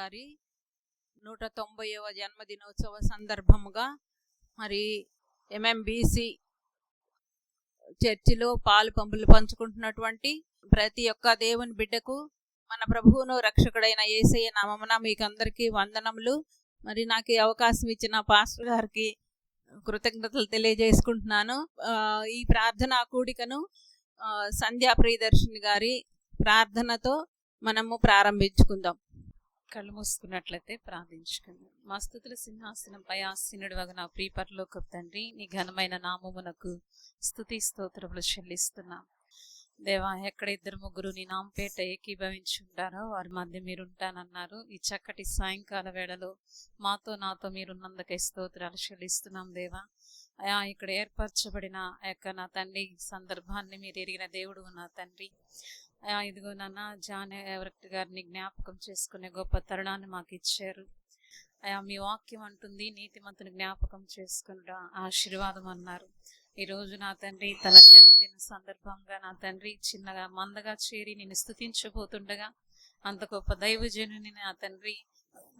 గారి 190వ జన్మదినోత్సవ సందర్భముగా మరి MMBC చర్చిలో పాలు పంపులు పంచుకుంటున్నటువంటి ప్రతి ఒక్క దేవుని బిడ్డకు మన ప్రభువును రక్షకుడైన యేసయ్య నామమున మీకు అందరికీ వందనములు. మరి నాకు ఈ అవకాశం ఇచ్చిన పాస్టర్ గారికి కృతజ్ఞతలు తెలియజేసుకుంటున్నాను. ఈ ప్రార్థనా కూడికను సంధ్యా ప్రియదర్శిని గారి ప్రార్థనతో మనము ప్రారంభించుకుందాం. కళ్ళు మూసుకున్నట్లయితే ప్రార్థించుకుందాం. మా స్తుతుల సింహాసనంపై ఆసీనుడు వగ నా ప్రియ పరలోకపు తండ్రి, నీ ఘనమైన నామమునకు స్తుతి స్తోత్రములు చెల్లిస్తున్నాం. దేవా, ఎక్కడ ఇద్దరు ముగ్గురు నీ నామపేట ఏకీభవించి ఉంటారో వారి మధ్య మీరుంటానన్నారు. ఈ చక్కటి సాయంకాల వేళలో నాతో మీరున్నందుకే స్తోత్రాలు చెల్లిస్తున్నాం. దేవా అయా, ఇక్కడ ఏర్పరచబడిన నా తండ్రి సందర్భాన్ని మీరు ఎరిగిన దేవుడు నా తండ్రి. అయా, ఇదిగో నాన్న జాన్ ఎవరెక్ట్ గారిని జ్ఞాపకం చేసుకునే గొప్ప తరుణాన్ని మాకు ఇచ్చారు. అయా, మీ వాక్యం అంటుంది నీతిమంతుని జ్ఞాపకం చేసుకున్న ఆశీర్వాదం అన్నారు. ఈరోజు నా తండ్రి తన జన్మదిన సందర్భంగా నా తండ్రి చిన్నగా మందగా చేరి నేను స్తుతించబోతుండగా అంత గొప్ప దైవజనుని నా తండ్రి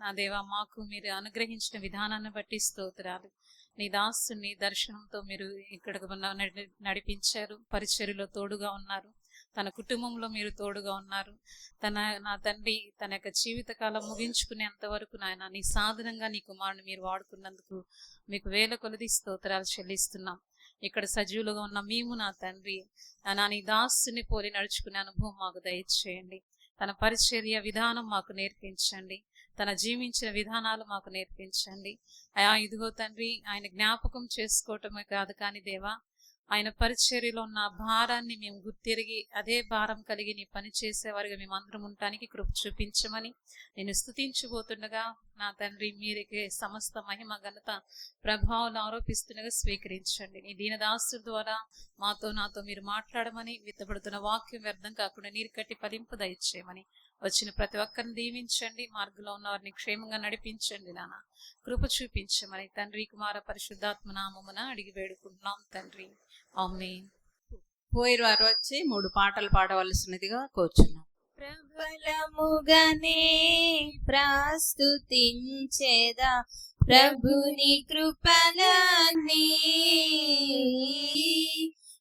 నా దేవా మాకు మీరు అనుగ్రహించిన విధానాన్ని బట్టి స్తోత్రాలు. నీ దాసుని దర్శనంతో మీరు ఇక్కడికి నడిపించారు, పరిచర్యలో తోడుగా ఉన్నారు, తన కుటుంబంలో మీరు తోడుగా ఉన్నారు. నా తండ్రి తన యొక్క జీవితకాలం ముగించుకునేంత వరకు నాయన నీ సాధనంగా నీ కుమారుని మీరు వాడుకున్నందుకు మీకు వేల కొలది స్తోత్రాలు చెల్లిస్తున్నాం. ఇక్కడ సజీవులుగా ఉన్న మేము నా తండ్రి నీ దాసుని పోలి నడుచుకునే అనుభవం మాకు దయచేయండి. తన పరిచర్య విధానం మాకు నేర్పించండి, తన జీవించిన విధానాలు మాకు నేర్పించండి. అయా, ఇదిగో తండ్రి ఆయన జ్ఞాపకం చేసుకోవటమే కాదు కానీ దేవా ఆయన పరిచర్యలో ఉన్న భారాన్ని మేము గుర్తిరిగి అదే భారం కలిగి నీ పని చేసేవారిగా మేము అందరం ఉండటానికి కృప చూపించమని నేను స్తుతించబోతుండగా నా తండ్రి మీరే సమస్త మహిమ ఘనత ప్రభావం ఆరోపిస్తుండగా స్వీకరించండి. నీ దీనదాసు ద్వారా నాతో మీరు మాట్లాడమని, విత్తబడుతున్న వాక్యం వ్యర్థం కాకుండా నీరు కట్టి ఫలింపు దయచేయమని, వచ్చిన ప్రతి ఒక్కరిని దీవించండి, మార్గంలో ఉన్న వారిని క్షేమంగా నడిపించండి. నాన్న కృప చూపించమని తండ్రి కుమార పరిశుద్ధాత్మ నామమున అడిగి వేడుకుంటున్నాం తండ్రి, ఆమేన్. పోయిన వారు వచ్చి 3 పాటలు పాడవలసినదిగా కోరుచున్నాం. ప్రబలముగానే ప్రస్తుతించేదా ప్రభుని కృపలన్నీ,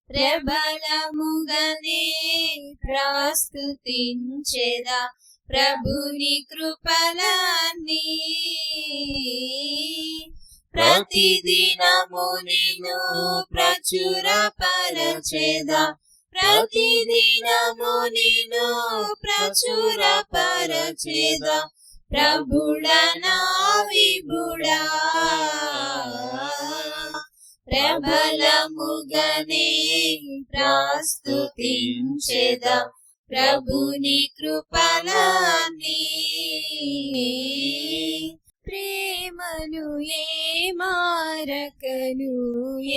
ప్రబలముగానే ప్రస్తుతించేదా ప్రభుని కృపలన్నీ, ప్రతిదినము నిన్ను ప్రచురపరచేదా, ప్రతిదినము నిన్ను ప్రచురపరచేదా ప్రభుడా నా విభుడా, ప్రబలముగానే ప్రస్తుతించేదా ప్రభుని కృపలన్నీ. ప్రేమను ఏ మారకను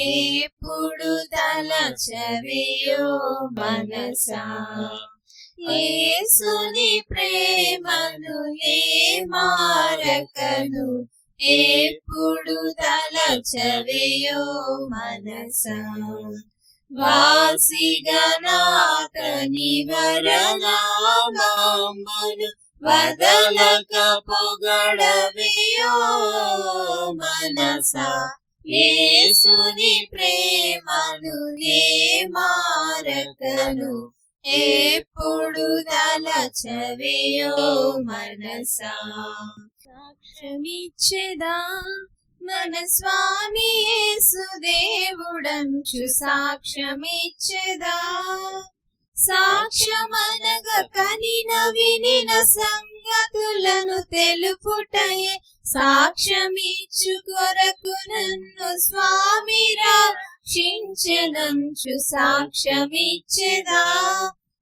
ఎప్పుడు తలచవేయో మనసా, యేసుని ప్రేమను ఏ మారకను ఎప్పుడు తలచవేయో మనసా, వాసిగనాతని వరనామమును వదలక పొగడవేయో మనసా, యేసుని ప్రేమను నే మారకను ఎప్పుడు తలచవేయో మనసా. సాక్ష్యమిచ్చేదా మన స్వామి యేసు దేవుడంచు సాక్ష్యమిచ్చేదా, సాక్ష్యమనగా కనిన వినిన సంగతులను తెలుపుటయే సాక్ష్యమిచ్చు కొరకు నన్ను స్వామి రక్షించెనంచు సాక్ష్యమిచ్చేదా,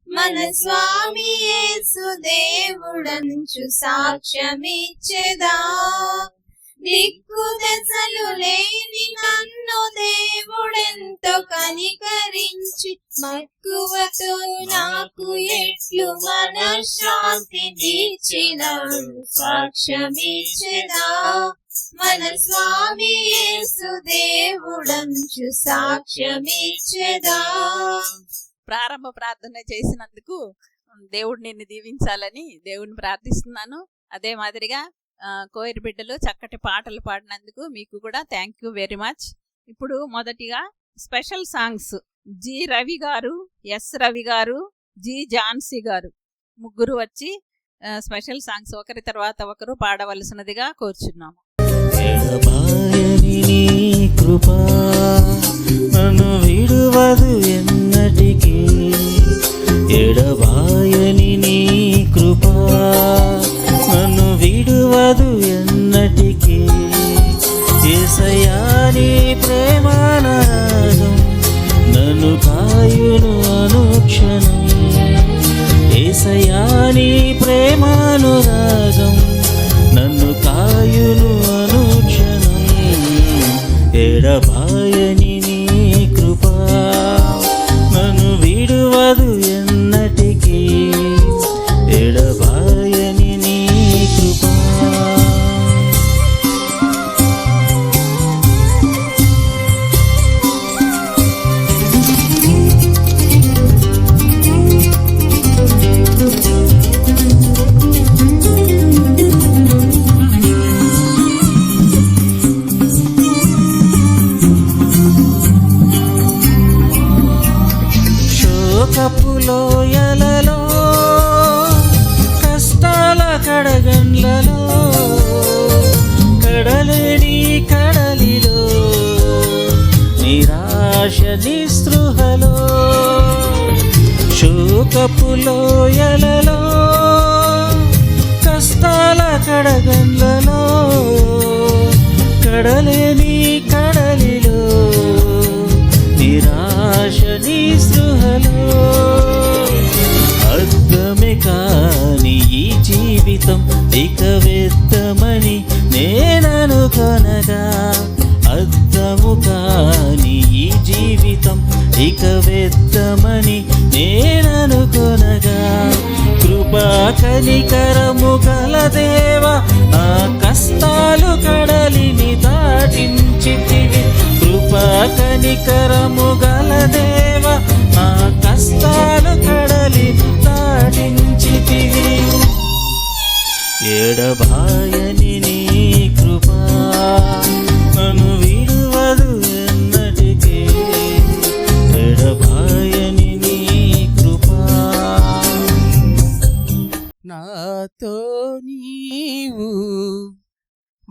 మన స్వామి యేసు దేవుడంచు సాక్ష్యమిచ్చేదా, దిక్కు దశలు లేని నన్ను దేవుడెంతో కనికరించి మక్కువతో నాకు ఎట్లు మనశ్శాంతినిచ్చినాడు సాక్ష్యమిచ్చెదా, మన స్వామి యేసు దేవుడంచు సాక్ష్యమిచ్చెదా. ప్రారంభ ప్రార్థన చేసినందుకు దేవుడు నిన్ను దీవించాలని దేవుని ప్రార్థిస్తున్నాను. అదే మాదిరిగా కోయిర్ బిడ్డలు చక్కటి పాటలు పాడినందుకు మీకు కూడా థ్యాంక్ యూ వెరీ మచ్. ఇప్పుడు మొదటిగా స్పెషల్ సాంగ్స్ జి రవి గారు, ఎస్ రవి గారు, జి ఝాన్సీ గారు ముగ్గురు వచ్చి స్పెషల్ సాంగ్స్ ఒకరి తర్వాత ఒకరు పాడవలసినదిగా కోరుచున్నాము. ఎడబాయని నీ కృపా నన్ను విడువదు ఎన్నటికీ, ఎడబాయని నీ కృపా నన్ను విడువదు ఎన్నటికీ, యేసయ్యా నీ ప్రేమానాదం నన్ను కాయును అనుక్షణం, యేసయ్యా నీ ప్రేమానురాగం నన్ను కాయును అనుక్షణం, ఎడబాయని నీ కృపా నన్ను విడువదు ఎన్నటికీ, ఎడబాయని నీ కృపా. కప్పులోయలలో కష్టాల కడగండ్లలో కడలేని కడలిలో నిరాశ నిస్పృహలో, శోకపులోయలలో కష్టాల కడగండ్లలో కడలేని కడలిలో నిరాశ నిస్పృహలో, అర్థమే కాని ఈ జీవితం ఇక వ్యర్థమని నేననుకొనగా, అర్థము కాని ఈ జీవితం ఇక వ్యర్థమని నేననుకొనగా, కృపా కనికరము గల దేవా ఆ కష్టాలు కడలిని దాటించితివి, కృపా కనికరము గల దేవా ఆ కష్టాలు కడలిని దాటించితివి, ఎడబాయని నీ కృపా నన్ను విడువదు ఎన్నటికీ, ఎడబాయని నీ కృపా. నాతో నీవు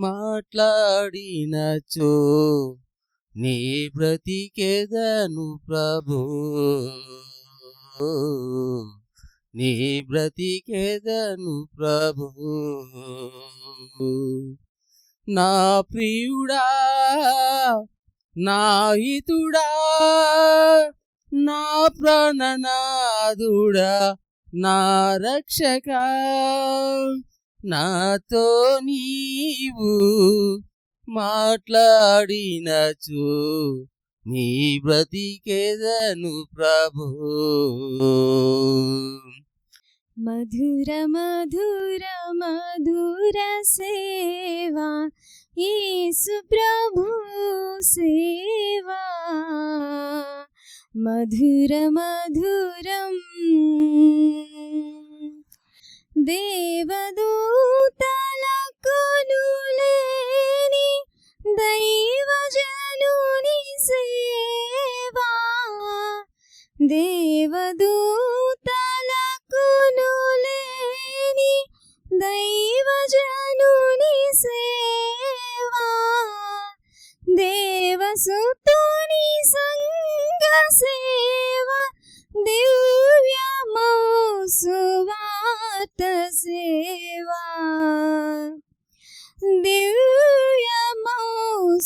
మాట్లాడినచో నీ బ్రతికెదను ప్రభు, నీ బ్రతికెదను ప్రభు, నా ప్రియుడా నా హితుడా నా ప్రాణనాథుడా నా రక్షక, నాతో నీవు మాట్లాడినచో నీ బ్రతికెదను ప్రభు. మధుర మధుర మధుర సేవా యేసు ప్రభు సేవా, మధుర మధురం దేవదూతలకును లేని దైవజనుని సేవా, దేవదూతలకును లేని దైవజనుని సేవా, దేవసుతుని సంగ సేవా, దివ్యమౌ సువార్త సేవా, దివ్యమౌ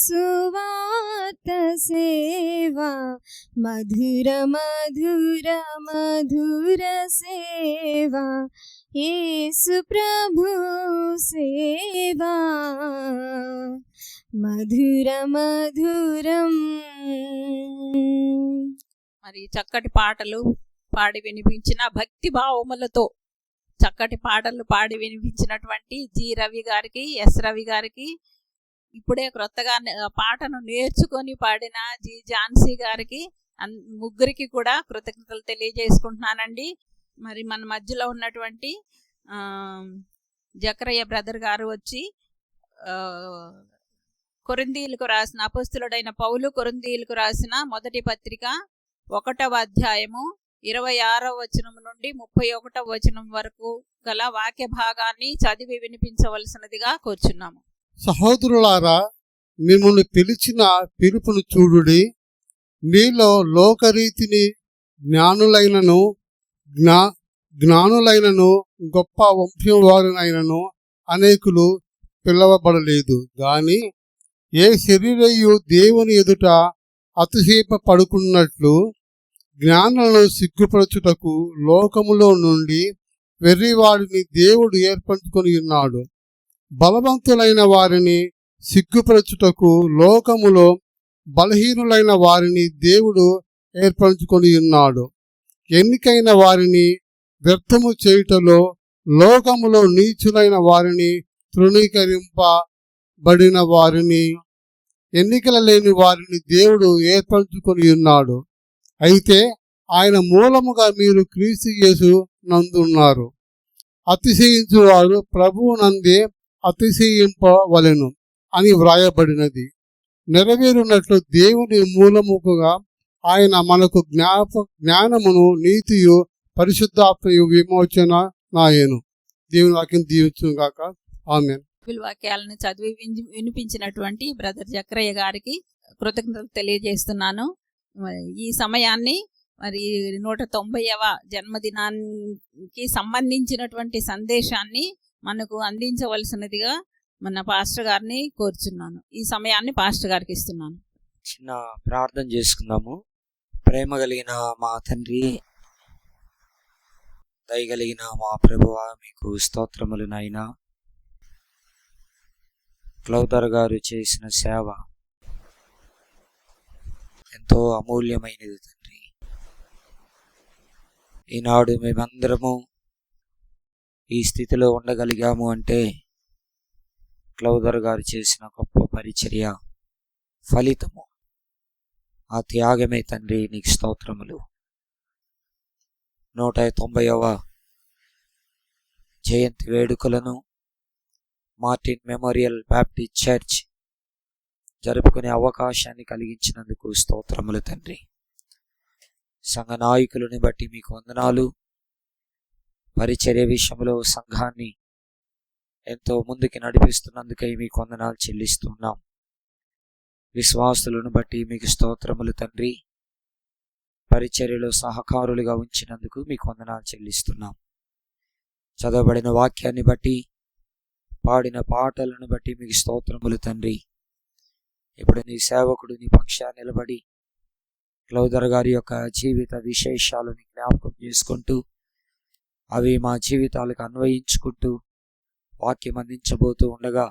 సువార్త సేవా, మధుర మధుర మధుర సేవా యేసు ప్రభు సేవా, మధుర మధురం. మరి చక్కటి పాటలు పాడి వినిపించిన భక్తి భావములతో చక్కటి పాటలు పాడి వినిపించినటువంటి జి రవి గారికి, ఎస్ రవి గారికి, ఇప్పుడే క్రొత్తగా పాటను నేర్చుకొని పాడిన జి ఝాన్సీ గారికి, ముగ్గురికి కూడా కృతజ్ఞతలు తెలియజేసుకుంటున్నానండి. మరి మన మధ్యలో ఉన్నటువంటి జకరయ్య బ్రదర్ గారు వచ్చి కొరింథీయులకు రాసిన అపొస్తలుడైన పౌలు కొరింథీయులకు రాసిన మొదటి పత్రిక 1వ అధ్యాయము 26వ వచనం నుండి 31వ వచనం వరకు గల వాక్య భాగాన్ని చదివి వినిపించవలసినదిగా కోరుచున్నాము. సహోదరులారా, మిమ్మల్ని పిలిచిన పిలుపును చూడుడి. మీలో లోకరీతిని జ్ఞానులైనను గొప్ప వంశం వారినైనను అనేకులు పిలవబడలేదు. గాని ఏ శరీరయు దేవుని ఎదుట అతిశేప పడుకున్నట్లు జ్ఞానులను సిగ్గుపరచుటకు లోకములో నుండి వెర్రివాడిని దేవుడు ఏర్పరచుకొని ఉన్నాడు. బలవంతులైన వారిని సిగ్గుపరచుటకు లోకములో బలహీనులైన వారిని దేవుడు ఏర్పరచుకొని ఉన్నాడు. ఎన్నికైన వారిని వ్యర్థము చేయుటలో లోకములో నీచులైన వారిని తృణీకరింపబడిన వారిని ఎన్నికల లేని వారిని దేవుడు ఏర్పరచుకొని ఉన్నాడు. అయితే ఆయన మూలముగా మీరు క్రీస్తు యేసు నందున్నారు. అతిశయించువారు ప్రభువు నందే అతిశయింపవలెను అని వ్రాయబడినది. నెరవేరునట్లు దేవుని మూలముగా ఆయన మనకు జ్ఞానమును నీతియు పరిశుద్ధాత్మయు విమోచన నాయను. దేవుని వాక్యం దీవించును గాక. ఆమేన్. వాక్యాలను చదివి వినిపించినటువంటి బ్రదర్ జకరయ్య గారికి కృతజ్ఞతలు తెలియజేస్తున్నాను. ఈ సమయాన్ని మరి 190వ జన్మదినానికి సంబంధించినటువంటి సందేశాన్ని మనకు అందించవలసినదిగా మన పాస్టర్ గారిని కోరుచున్నాను. ఈ సమయాన్ని పాస్టర్ గారికి ఇస్తున్నాను. చిన్న ప్రార్థన చేసుకుందాము. ప్రేమ కలిగిన మా తండ్రి, దయగలిగిన మా ప్రభువా, మీకు స్తోత్రములు నాయనా. క్లౌదర్ గారు చేసిన సేవ ఎంతో అమూల్యమైనది తండ్రి. ఈనాడు మేమందరము ఈ స్థితిలో ఉండగలిగాము అంటే క్లౌదర్ గారు చేసిన గొప్ప పరిచర్య ఫలితము, ఆ త్యాగమే తండ్రి. నీకు స్తోత్రములు. 190వ జయంతి వేడుకలను మార్టిన్ మెమోరియల్ బ్యాప్టిస్ట్ చర్చ్ జరుపుకునే అవకాశాన్ని కలిగించినందుకు స్తోత్రములు తండ్రి. సంఘ నాయకులను బట్టి మీకు వందనాలు. పరిచర్య విషయంలో సంఘాన్ని ఎంతో ముందుకి నడిపిస్తున్నందుకై మీకు వందనాలు చెల్లిస్తున్నాం. విశ్వాసులను బట్టి మీకు స్తోత్రములు తండ్రి. పరిచర్యలో సహకారులుగా ఉంచినందుకు మీకు వందనాలు చెల్లిస్తున్నాం. చదవబడిన వాక్యాన్ని బట్టి, పాడిన పాటలను బట్టి మీకు స్తోత్రములు తండ్రి. ఇప్పుడు నీ సేవకుడు నీ పక్షాన్ని నిలబడి క్లౌదర్ గారి యొక్క జీవిత విశేషాలను జ్ఞాపకం చేసుకుంటూ అవి మా జీవితాలకు అన్వయించుకుంటూ వాక్యం అందించబోతూ ఉండగా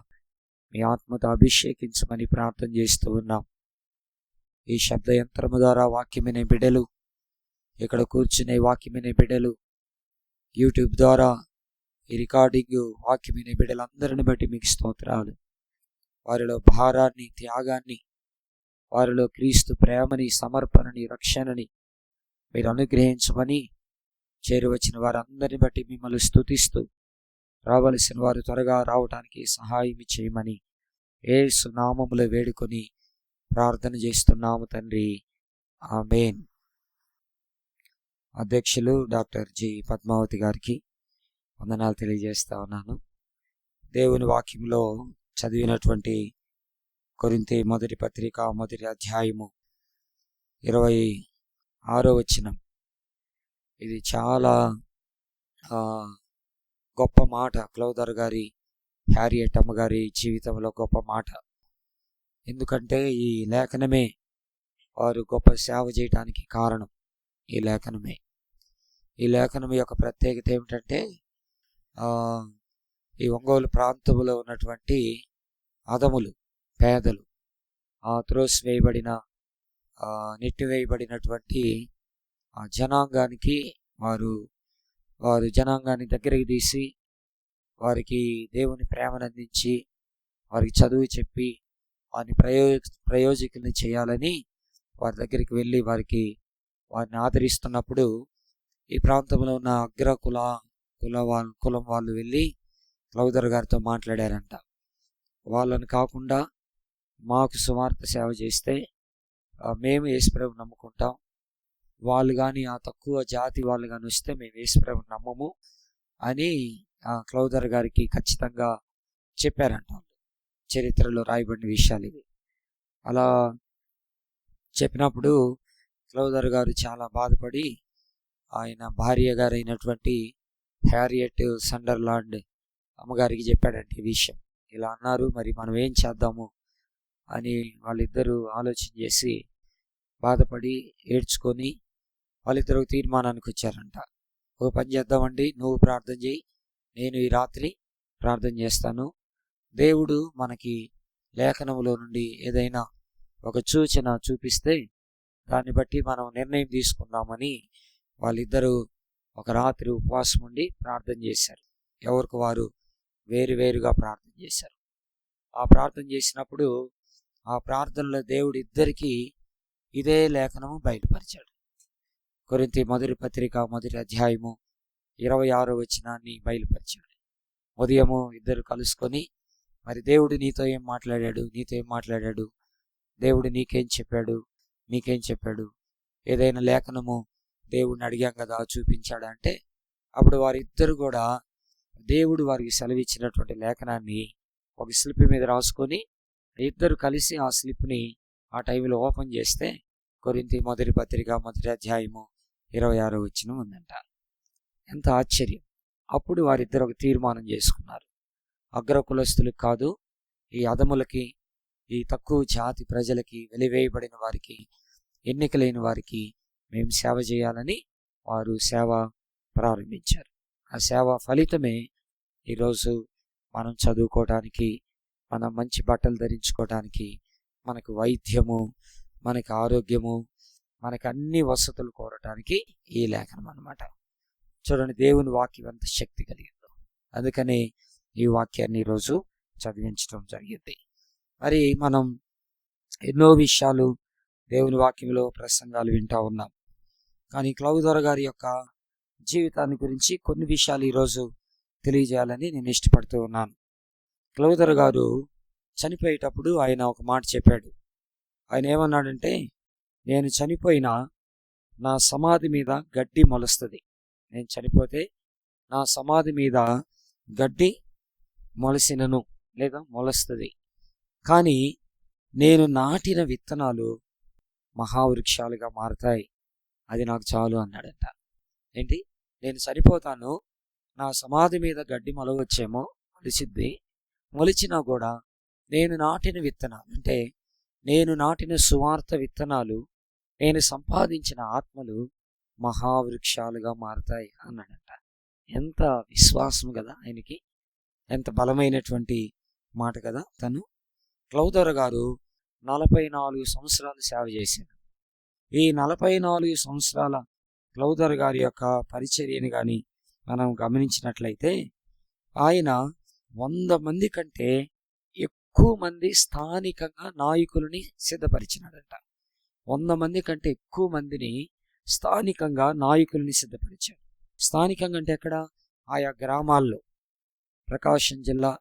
మీ ఆత్మతో అభిషేకించమని ప్రార్థన చేస్తూ ఉన్నాం. ఈ శబ్ద యంత్రము ద్వారా వాక్యమినే బిడ్డలు, ఇక్కడ కూర్చునే వాక్యమినే బిడ్డలు, యూట్యూబ్ ద్వారా ఈ రికార్డింగ్ వాక్యమినే బిడ్డలందరిని బట్టి మీకు స్తోత్రాలు. వారిలో భారాన్ని, త్యాగాన్ని, వారిలో క్రీస్తు ప్రేమని, సమర్పణని, రక్షణని మీరు అనుగ్రహించమని చేరువచ్చిన వారందరిని బట్టి మిమ్మల్ని స్తుతిస్తూ రావలసిన వారు త్వరగా రావడానికి సహాయం చేయమని యేసు నామములో వేడుకొని ప్రార్థన చేస్తున్నాము తండ్రి. ఆమేన్. అధ్యక్షులు డాక్టర్ జి పద్మావతి గారికి వందనాలు తెలియజేస్తా ఉన్నాను. దేవుని వాక్యంలో చదివినటువంటి కొరింథీ మొదటి పత్రిక 1వ అధ్యాయము 26వ వచనం, ఇది చాలా గొప్ప మాట. క్లౌదర్ గారి, హ్యారియట్ అమ్మ గారి జీవితంలో గొప్ప మాట. ఎందుకంటే ఈ లేఖనమే వారు గొప్ప సేవ చేయడానికి కారణం. ఈ లేఖనమే. ఈ లేఖనం యొక్క ప్రత్యేకత ఏమిటంటే ఈ ఒంగోలు ప్రాంతంలో ఉన్నటువంటి అదములు, పేదలు, త్రోసివేయబడిన, నెట్టివేయబడినటువంటి ఆ జనాంగానికి వారు జనాంగాన్ని దగ్గరికి తీసి వారికి దేవుని ప్రేమను అందించి వారికి చదువు చెప్పి వారిని ప్రయోజకుల్ని చేయాలని వారి దగ్గరికి వెళ్ళి వారిని ఆదరిస్తున్నప్పుడు ఈ ప్రాంతంలో ఉన్న కులం వాళ్ళు వెళ్ళి క్లౌదర్ గారితో మాట్లాడారంట. వాళ్ళని కాకుండా మాకు సువార్త సేవ చేస్తే మేము యేసుప్రభుని నమ్ముకుంటాం, వాళ్ళు కానీ ఆ తక్కువ జాతి వాళ్ళు కానీ వస్తే మేము యేసుప్రభుని నమ్మము అని క్లౌదర్ గారికి ఖచ్చితంగా చెప్పారంట. చరిత్రలో రాయబడిన విషయాలు ఇవి. అలా చెప్పినప్పుడు క్లౌదర్ గారు చాలా బాధపడి ఆయన భార్య గారు అయినటువంటి హ్యారియట్ సండర్లాండ్ అమ్మగారికి చెప్పాడంటే ఈ విషయం. ఇలా అన్నారు, మరి మనం ఏం చేద్దాము అని వాళ్ళిద్దరూ ఆలోచన చేసి బాధపడి ఏడ్చుకొని వాళ్ళిద్దరూ తీర్మానానికి వచ్చారంట. ఓ పని చేద్దామండి, నువ్వు ప్రార్థన చేయి, నేను ఈ రాత్రి ప్రార్థన చేస్తాను, దేవుడు మనకి లేఖనంలో నుండి ఏదైనా ఒక సూచన చూపిస్తే దాన్ని బట్టి మనం నిర్ణయం తీసుకుందామని వాళ్ళిద్దరూ ఒక రాత్రి ఉపవాసం ఉండి ప్రార్థన చేశారు. ఎవరికి వారు వేరువేరుగా ప్రార్థన చేశారు. ఆ ప్రార్థన చేసినప్పుడు ఆ ప్రార్థనలో దేవుడు ఇద్దరికీ ఇదే లేఖనము బయలుపరిచాడు. కొరింథీ మొదటి పత్రిక 1వ అధ్యాయము 26వ వచనాన్ని బయలుపరిచాడు. ఉదయము ఇద్దరు కలుసుకొని, మరి దేవుడు నీతో ఏం మాట్లాడాడు, దేవుడు నీకేం చెప్పాడు, నీకేం చెప్పాడు, ఏదైనా లేఖనము దేవుడిని అడిగాం కదా చూపించాడు అంటే, అప్పుడు వారిద్దరు కూడా దేవుడు వారికి సెలవిచ్చినటువంటి లేఖనాన్ని ఒక స్లిప్ మీద రాసుకొని ఇద్దరు కలిసి ఆ స్లిప్ని ఆ టైంలో ఓపెన్ చేస్తే కొరింథీ మొదటి పత్రిక 1వ అధ్యాయము 26వ వచనం ఉందంట. ఎంత ఆశ్చర్యం! అప్పుడు వారిద్దరు ఒక తీర్మానం చేసుకున్నారు. అగ్రకులస్తులకు కాదు, ఈ అధములకి, ఈ తక్కువ జాతి ప్రజలకి, వెలివేయబడిన వారికి, ఎన్నికలేని వారికి మేము సేవ చేయాలని వారు సేవ ప్రారంభించారు. ఆ సేవ ఫలితమే ఈరోజు మనం చదువుకోవటానికి, మనం మంచి బట్టలు ధరించుకోవటానికి, మనకు వైద్యము, మనకి ఆరోగ్యము, మనకి అన్ని వసతులు కోరటానికి ఈ లేఖనం అన్నమాట. చూడండి, దేవుని వాక్యం ఎంత శక్తి కలిగిందో. అందుకని ఈ వాక్యాన్ని ఈరోజు చదివించడం జరిగింది. మరి మనం ఎన్నో విషయాలు దేవుని వాక్యంలో ప్రసంగాలు వింటూ ఉన్నాం. కానీ క్లౌదర్ గారి యొక్క జీవితాన్ని గురించి కొన్ని విషయాలు ఈరోజు తెలియజేయాలని నేను ఇష్టపడుతూ ఉన్నాను. క్లౌదర్ గారు చనిపోయేటప్పుడు ఆయన ఒక మాట చెప్పాడు. ఆయన ఏమన్నాడంటే, నేను చనిపోయినా నా సమాధి మీద గడ్డి మొలుస్తుంది, నేను చనిపోతే నా సమాధి మీద గడ్డి మొలసినను లేదా మొలుస్తుంది, కానీ నేను నాటిన విత్తనాలు మహావృక్షాలుగా మారుతాయి, అది నాకు చాలు అన్నాడంట. ఏంటి, నేను చనిపోతాను, నా సమాధి మీద గడ్డి మొలవచ్చేమో, మొలిసిద్ది, మొలిచినా కూడా నేను నాటిన విత్తనాలు, అంటే నేను నాటిన సువార్త విత్తనాలు, నేను సంపాదించిన ఆత్మలు మహావృక్షాలుగా మారుతాయి అన్నాడంట. ఎంత విశ్వాసం కదా ఆయనకి, ఎంత బలమైనటువంటి మాట కదా. తను క్లౌదర్ గారు 44 సంవత్సరాలు సేవ చేశారు. ఈ 44 సంవత్సరాల క్లౌదర్ గారి యొక్క పరిచర్యని కానీ మనం గమనించినట్లయితే ఆయన 100 మంది కంటే ఎక్కువ మంది స్థానికంగా నాయకులని సిద్ధపరిచినాడంట. 100 మంది కంటే ఎక్కువ మందిని స్థానికంగా నాయకులని సిద్ధపరిచాడు. స్థానికంగా అంటే ఎక్కడ? ఆయా గ్రామాల్లో, ప్రకాశం జిల్లా,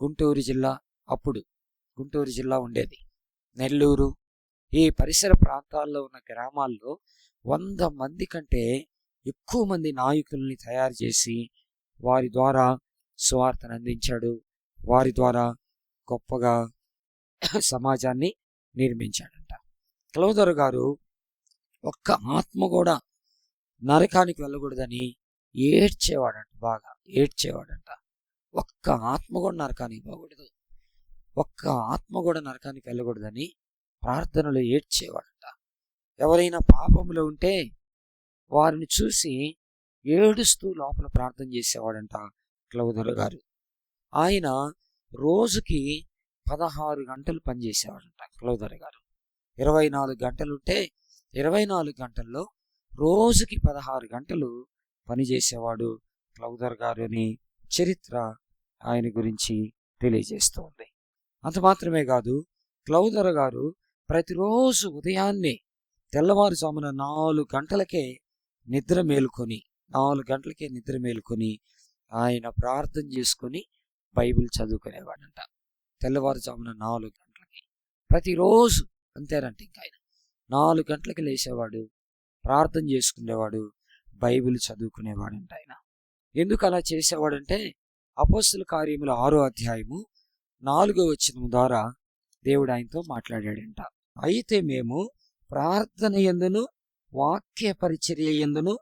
గుంటూరు జిల్లా, అప్పుడు గుంటూరు జిల్లా ఉండేది, నెల్లూరు, ఈ పరిసర ప్రాంతాల్లో ఉన్న గ్రామాల్లో 100 మంది కంటే ఎక్కువ మంది నాయకుల్ని తయారు చేసి వారి ద్వారా సువార్తను అందించాడు. వారి ద్వారా గొప్పగా సమాజాన్ని నిర్మించాడంట. క్లౌదర్ గారు ఒక్క ఆత్మ కూడా నరకానికి వెళ్ళకూడదని ఏడ్చేవాడంట, బాగా ఏడ్చేవాడంట. ఒక్క ఆత్మ కూడా నరకానికి పోకూడదు, ఒక్క ఆత్మ కూడా నరకానికి వెళ్ళకూడదని ప్రార్థనలు ఏడ్చేవాడంట. ఎవరైనా పాపంలో ఉంటే వారిని చూసి ఏడుస్తూ లోపల ప్రార్థన చేసేవాడంట క్లౌదర్ గారు. ఆయన రోజుకి 16 గంటలు పనిచేసేవాడంట క్లౌదర్ గారు. 24 గంటలుంటే 24 గంటల్లో రోజుకి 16 గంటలు పనిచేసేవాడు క్లౌదర్ గారు అని చరిత్ర ఆయన గురించి తెలియజేస్తుంది. అంత మాత్రమే కాదు, క్లౌదర్ గారు ప్రతిరోజు ఉదయాన్నే తెల్లవారుజామున 4 గంటలకే నిద్ర మేలుకొని ఆయన ప్రార్థన చేసుకొని బైబిల్ చదువుకునేవాడంట. తెల్లవారుజామున 4 గంటలకి ప్రతిరోజు అంతేనంట. ఇంకా ఆయన 4 గంటలకి లేచేవాడు, ప్రార్థన చేసుకునేవాడు, బైబిల్ చదువుకునేవాడంట. ఆయన ఎందుకు అలా చేసేవాడంటే అపోస్తల కార్యముల 6వ అధ్యాయము 4వ వచనం ద్వారా దేవుడు ఆయనతో మాట్లాడాడంట. అయితే మేము ప్రార్థన యందును వాక్య పరిచర్య యందును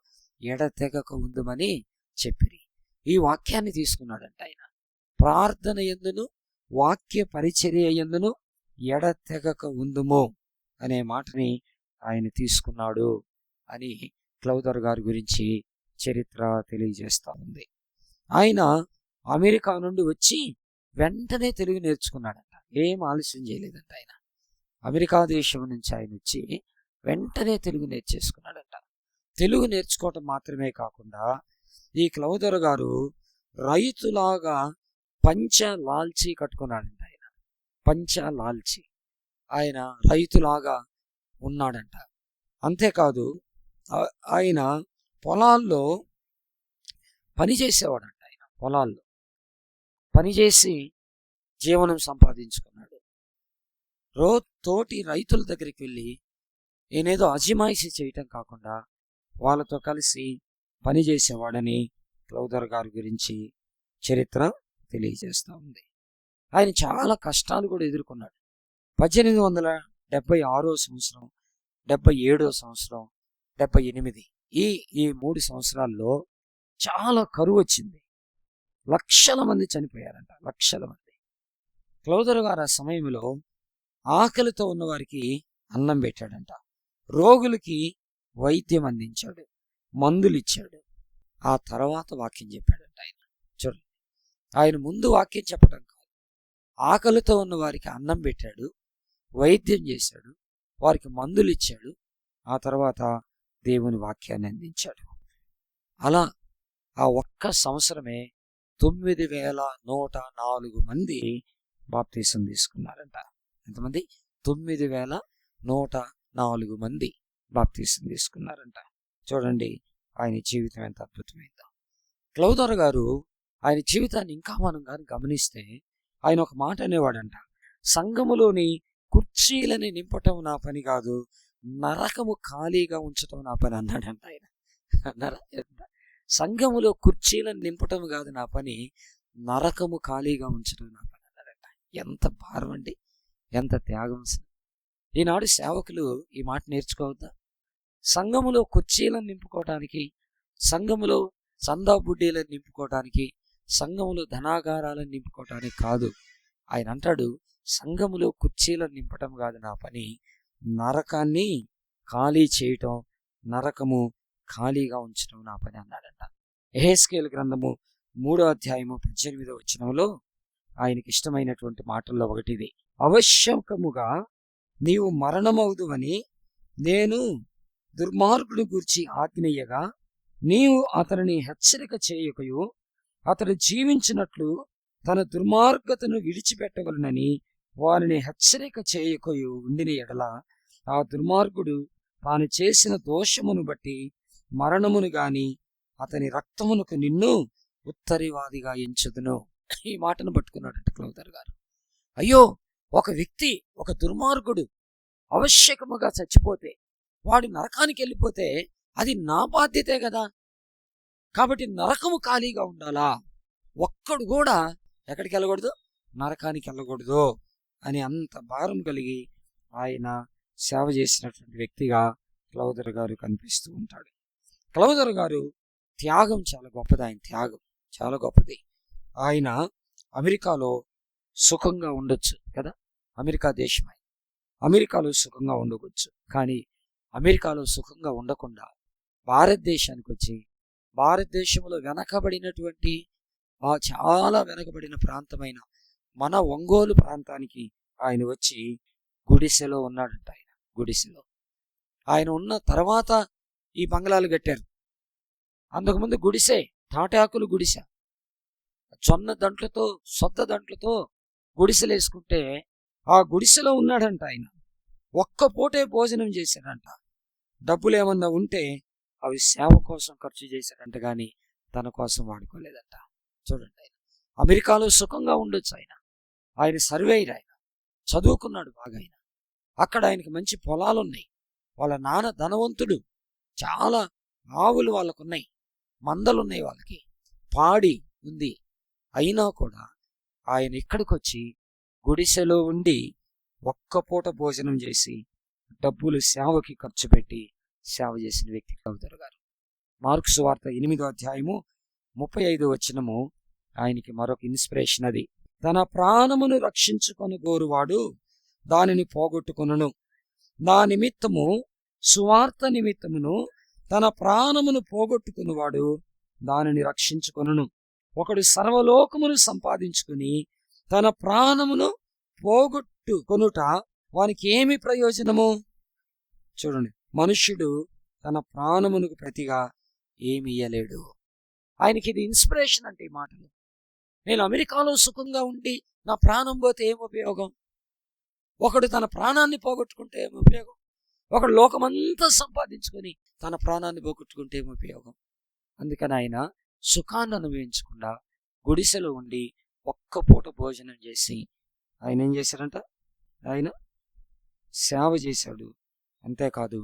ఎడతెగక ఉందమని చెప్పిరి. ఈ వాక్యాన్ని తీసుకున్నాడంట ఆయన. ప్రార్థన యందును వాక్య పరిచర్య యందును ఎడతెగక ఉందుము అనే మాటని ఆయన తీసుకున్నాడు అని క్లౌదర్ గారి గురించి చరిత్ర తెలియజేస్తూ ఉంది. ఆయన అమెరికా నుండి వచ్చి వెంటనే తెలుగు నేర్చుకున్నాడంట. ఏం ఆలస్యం చేయలేదంట. ఆయన అమెరికా దేశం నుంచి ఆయన వచ్చి వెంటనే తెలుగు నేర్చేసుకున్నాడంట. తెలుగు నేర్చుకోవటం మాత్రమే కాకుండా ఈ క్లౌదర్ గారు రైతులాగా పంచ లాల్చి కట్టుకున్నాడంట. ఆయన పంచ లాల్చి, ఆయన రైతులాగా ఉన్నాడంట. అంతేకాదు ఆయన పొలాల్లో పనిచేసేవాడంట. ఆయన పొలాల్లో పనిచేసి జీవనం సంపాదించుకున్నాడు. తోటి రైతుల దగ్గరికి వెళ్ళి నేనేదో అజమాయిషి చేయటం కాకుండా వాళ్ళతో కలిసి పనిచేసేవాడని క్లౌదర్ గారి గురించి చరిత్ర తెలియజేస్తూ ఉంది. ఆయన చాలా కష్టాలు కూడా ఎదుర్కొన్నాడు. 1876 సంవత్సరం, 77 సంవత్సరం, 78 ఈ 3 సంవత్సరాల్లో చాలా కరువు వచ్చింది. లక్షల మంది చనిపోయారంట. లక్షల మంది. క్లౌదర్ గారు ఆ సమయంలో ఆకలితో ఉన్న వారికి అన్నం పెట్టాడంట. రోగులకి వైద్యం అందించాడు, మందులు ఇచ్చాడు. ఆ తర్వాత వాక్యం చెప్పాడంట. ఆయన చూడండి, ఆయన ముందు వాక్యం చెప్పడం కాదు, ఆకలితో ఉన్న వారికి అన్నం పెట్టాడు, వైద్యం చేశాడు, వారికి మందులు ఇచ్చాడు, ఆ తర్వాత దేవుని వాక్యాన్ని అందించాడు. అలా ఆ ఒక్క సంవత్సరమే 9,104 మంది బాప్తీసం తీసుకున్నారంట. ఎంతమంది? 9,104 మంది బాప్తీసం తీసుకున్నారంట. చూడండి ఆయన జీవితం ఎంత అద్భుతమైందో. క్లౌదర్ గారు ఆయన జీవితాన్ని ఇంకా మనం కానీ గమనిస్తే ఆయన ఒక మాట అనేవాడంట, సంఘములోని కుర్చీలని నింపటం నా పని కాదు, నరకము ఖాళీగా ఉంచటం నా పని అన్నాడంట ఆయన. సంఘములో కుర్చీలను నింపటం కాదు నా పని, నరకము ఖాళీగా ఉంచటం నా పని అన్నాడంట. ఎంత భారం అండి, ఎంత త్యాగం. ఈనాడు సేవకులు ఈ మాట నేర్చుకోవద్దా? సంఘములో కుర్చీలను నింపుకోవటానికి, సంఘములో సందా బుడ్డీలను నింపుకోవటానికి, సంఘములో ధనాగారాలను నింపుకోవటానికి కాదు. ఆయన అంటాడు, సంఘములో కుర్చీలను నింపటం కాదు నా పని, నరకాన్ని ఖాళీ చేయటం, నరకము ఖాళీగా ఉంచడం నా పని అన్నాడంట. యెహెజ్కేలు గ్రంథము 3వ అధ్యాయము 18వ వచనంలో ఆయనకి ఇష్టమైనటువంటి మాటల్లో ఒకటి ఇది. అవశ్యకముగా నీవు మరణమవుదువని నేను దుర్మార్గుని గూర్చి ఆజ్ఞయ్యగా నీవు అతనిని హెచ్చరిక చేయకయు అతడు జీవించినట్లు తన దుర్మార్గతను విడిచిపెట్టవలనని వారిని హెచ్చరిక చేయకయు ఉండిన ఎడల ఆ దుర్మార్గుడు తాను చేసిన దోషమును బట్టి మరణమును గాని అతని రక్తమునకు నిన్ను ఉత్తరివాదిగా ఎంచుదును. ఈ మాటను పట్టుకున్నాడంట క్లౌదర్ గారు. అయ్యో, ఒక వ్యక్తి, ఒక దుర్మార్గుడు అవశ్యకముగా చచ్చిపోతే, వాడు నరకానికి వెళ్ళిపోతే అది నా బాధ్యతే కదా. కాబట్టి నరకము ఖాళీగా ఉండాలా, ఒక్కడు కూడా ఎక్కడికి వెళ్ళకూడదు, నరకానికి వెళ్ళకూడదు అని అంత భారం కలిగి ఆయన సేవ చేసినటువంటి వ్యక్తిగా క్లౌదర్ గారు కనిపిస్తూ ఉంటాడు. క్లౌదర్ గారు త్యాగం చాలా గొప్పది. ఆయన త్యాగం చాలా గొప్పది. ఆయన అమెరికాలో సుఖంగా ఉండొచ్చు కదా, అమెరికా దేశం, అమెరికాలో సుఖంగా ఉండవచ్చు. కానీ అమెరికాలో సుఖంగా ఉండకుండా భారతదేశానికి వచ్చి, భారతదేశంలో వెనకబడినటువంటి చాలా వెనకబడిన ప్రాంతమైన మన ఒంగోలు ప్రాంతానికి ఆయన వచ్చి గుడిసెలో ఉన్నాడంట. ఆయన గుడిసెలో ఆయన ఉన్న తర్వాత ఈ బంగ్లాలు కట్టారు. అంతకుముందు గుడిసె, తాటాకులు గుడిసె, జొన్న దంట్లతో, సొద్ద దంట్లతో గుడిసెలు వేసుకుంటే ఆ గుడిసెలో ఉన్నాడంట. ఆయన ఒక్క పూటే భోజనం చేశాడంట. డబ్బులు ఏమన్నా ఉంటే అవి సేవ కోసం ఖర్చు చేశాడంట, కానీ తన కోసం వాడుకోలేదంట. చూడండి, ఆయన అమెరికాలో సుఖంగా ఉండొచ్చు ఆయన సర్వేయర్, ఆయన చదువుకున్నాడు బాగా, అక్కడ ఆయనకి మంచి పొలాలు ఉన్నాయి, వాళ్ళ నాన్న ధనవంతుడు, చాలా ఆవులు వాళ్ళకున్నాయి, మందలున్నాయి, వాళ్ళకి పాడి ఉంది. అయినా కూడా ఆయన ఇక్కడికి వచ్చి గుడిసెలో ఉండి ఒక్క పూట భోజనం చేసి డబ్బులు సేవకి ఖర్చు పెట్టి సేవ చేసిన వ్యక్తి క్లౌదర్ గారు. మార్కు సువార్త 8వ అధ్యాయము 35వ వచనము ఆయనకి మరొక ఇన్స్పిరేషన్. అది తన ప్రాణమును రక్షించుకొని గోరువాడు దానిని పోగొట్టుకొనును, నా నిమిత్తము సువార్త నిమిత్తమును తన ప్రాణమును పోగొట్టుకునివాడు దానిని రక్షించుకొనును. ఒకడు సర్వలోకమును సంపాదించుకుని తన ప్రాణమును పోగొట్టుకొనుట వానికి ఏమి ప్రయోజనము? చూడండి, మనుష్యుడు తన ప్రాణమునకు ప్రతిగా ఏమి ఇయ్యలేడు. ఆయనకి ఇది ఇన్స్పిరేషన్ అంటే ఈ మాటలు. నేను అమెరికాలో సుఖంగా ఉండి నా ప్రాణం పోతే ఏం ఉపయోగం? ఒకడు తన ప్రాణాన్ని పోగొట్టుకుంటే ఏం ఉపయోగం? ఒకడు లోకమంతా సంపాదించుకొని తన ప్రాణాన్ని పోగొట్టుకుంటే ఏం ఉపయోగం? అందుకని ఆయన సుఖాన్ని అనుభవించకుండా గుడిసెలో ఉండి ఒక్క పూట భోజనం చేసి ఆయన ఏం చేశారంట? ఆయన సేవ చేశాడు. అంతేకాదు,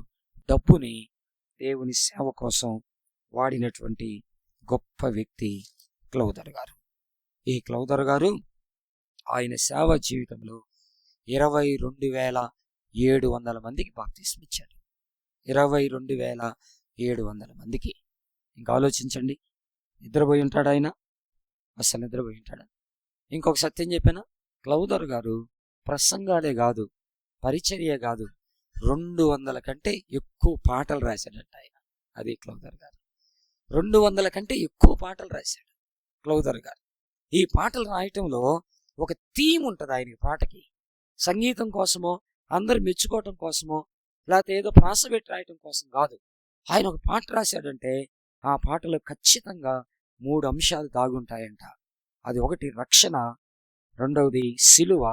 డబ్బుని దేవుని సేవ కోసం వాడినటువంటి గొప్ప వ్యక్తి క్లౌదర్ గారు. ఈ క్లౌదర్ గారు ఆయన సేవ జీవితంలో 22,700 మందికి బాప్తిస్మం ఇచ్చాడు. 22,700 మందికి. ఇంకా ఆలోచించండి, నిద్రపోయి ఉంటాడు ఆయన? అసలు నిద్రపోయి ఉంటాడు. ఇంకొక సత్యం చెప్పాను, క్లౌదర్ గారు ప్రసంగాలే కాదు, పరిచర్య కాదు, 200 కంటే ఎక్కువ పాటలు రాశాడంట ఆయన. అది క్లౌదర్ గారు. 200 కంటే ఎక్కువ పాటలు రాశాడు క్లౌదర్ గారు. ఈ పాటలు రాయటంలో ఒక థీమ్ ఉంటుంది ఆయన పాటకి. సంగీతం కోసమో, అందరు మెచ్చుకోవటం కోసమో, లేకపోతే ఏదో ప్రాస పెట్టి రాయటం కోసం కాదు. ఆయన ఒక పాట రాశాడంటే ఆ పాటలో ఖచ్చితంగా 3 అంశాలు దాగుంటాయంట. అది ఒకటి రక్షణ, రెండవది సిలువ,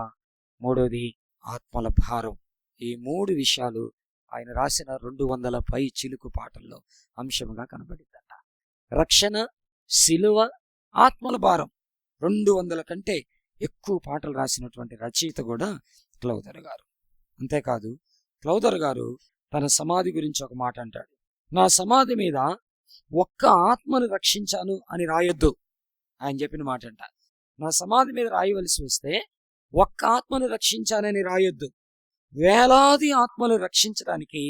మూడవది ఆత్మల భారం. ఈ 3 విషయాలు ఆయన రాసిన 200 పై చిలుకు పాటల్లో అంశముగా కనబడిందంట. రక్షణ, సిలువ, ఆత్మల భారం. 200 కంటే ఎక్కువ పాటలు రాసినటువంటి రచయిత కూడా క్లౌదర్ గారు. అంతేకాదు, క్లౌదర్ గారు తన సమాధి గురించి ఒక మాట అంటాడు. నా సమాధి మీద ఒక్క ఆత్మను రక్షించాను అని రాయొద్దు. ఆయన చెప్పిన మాట అంట. నా సమాధి మీద రాయవలసి వస్తే ఒక్క ఆత్మను రక్షించానని రాయొద్దు, వేలాది ఆత్మలు రక్షించడానికి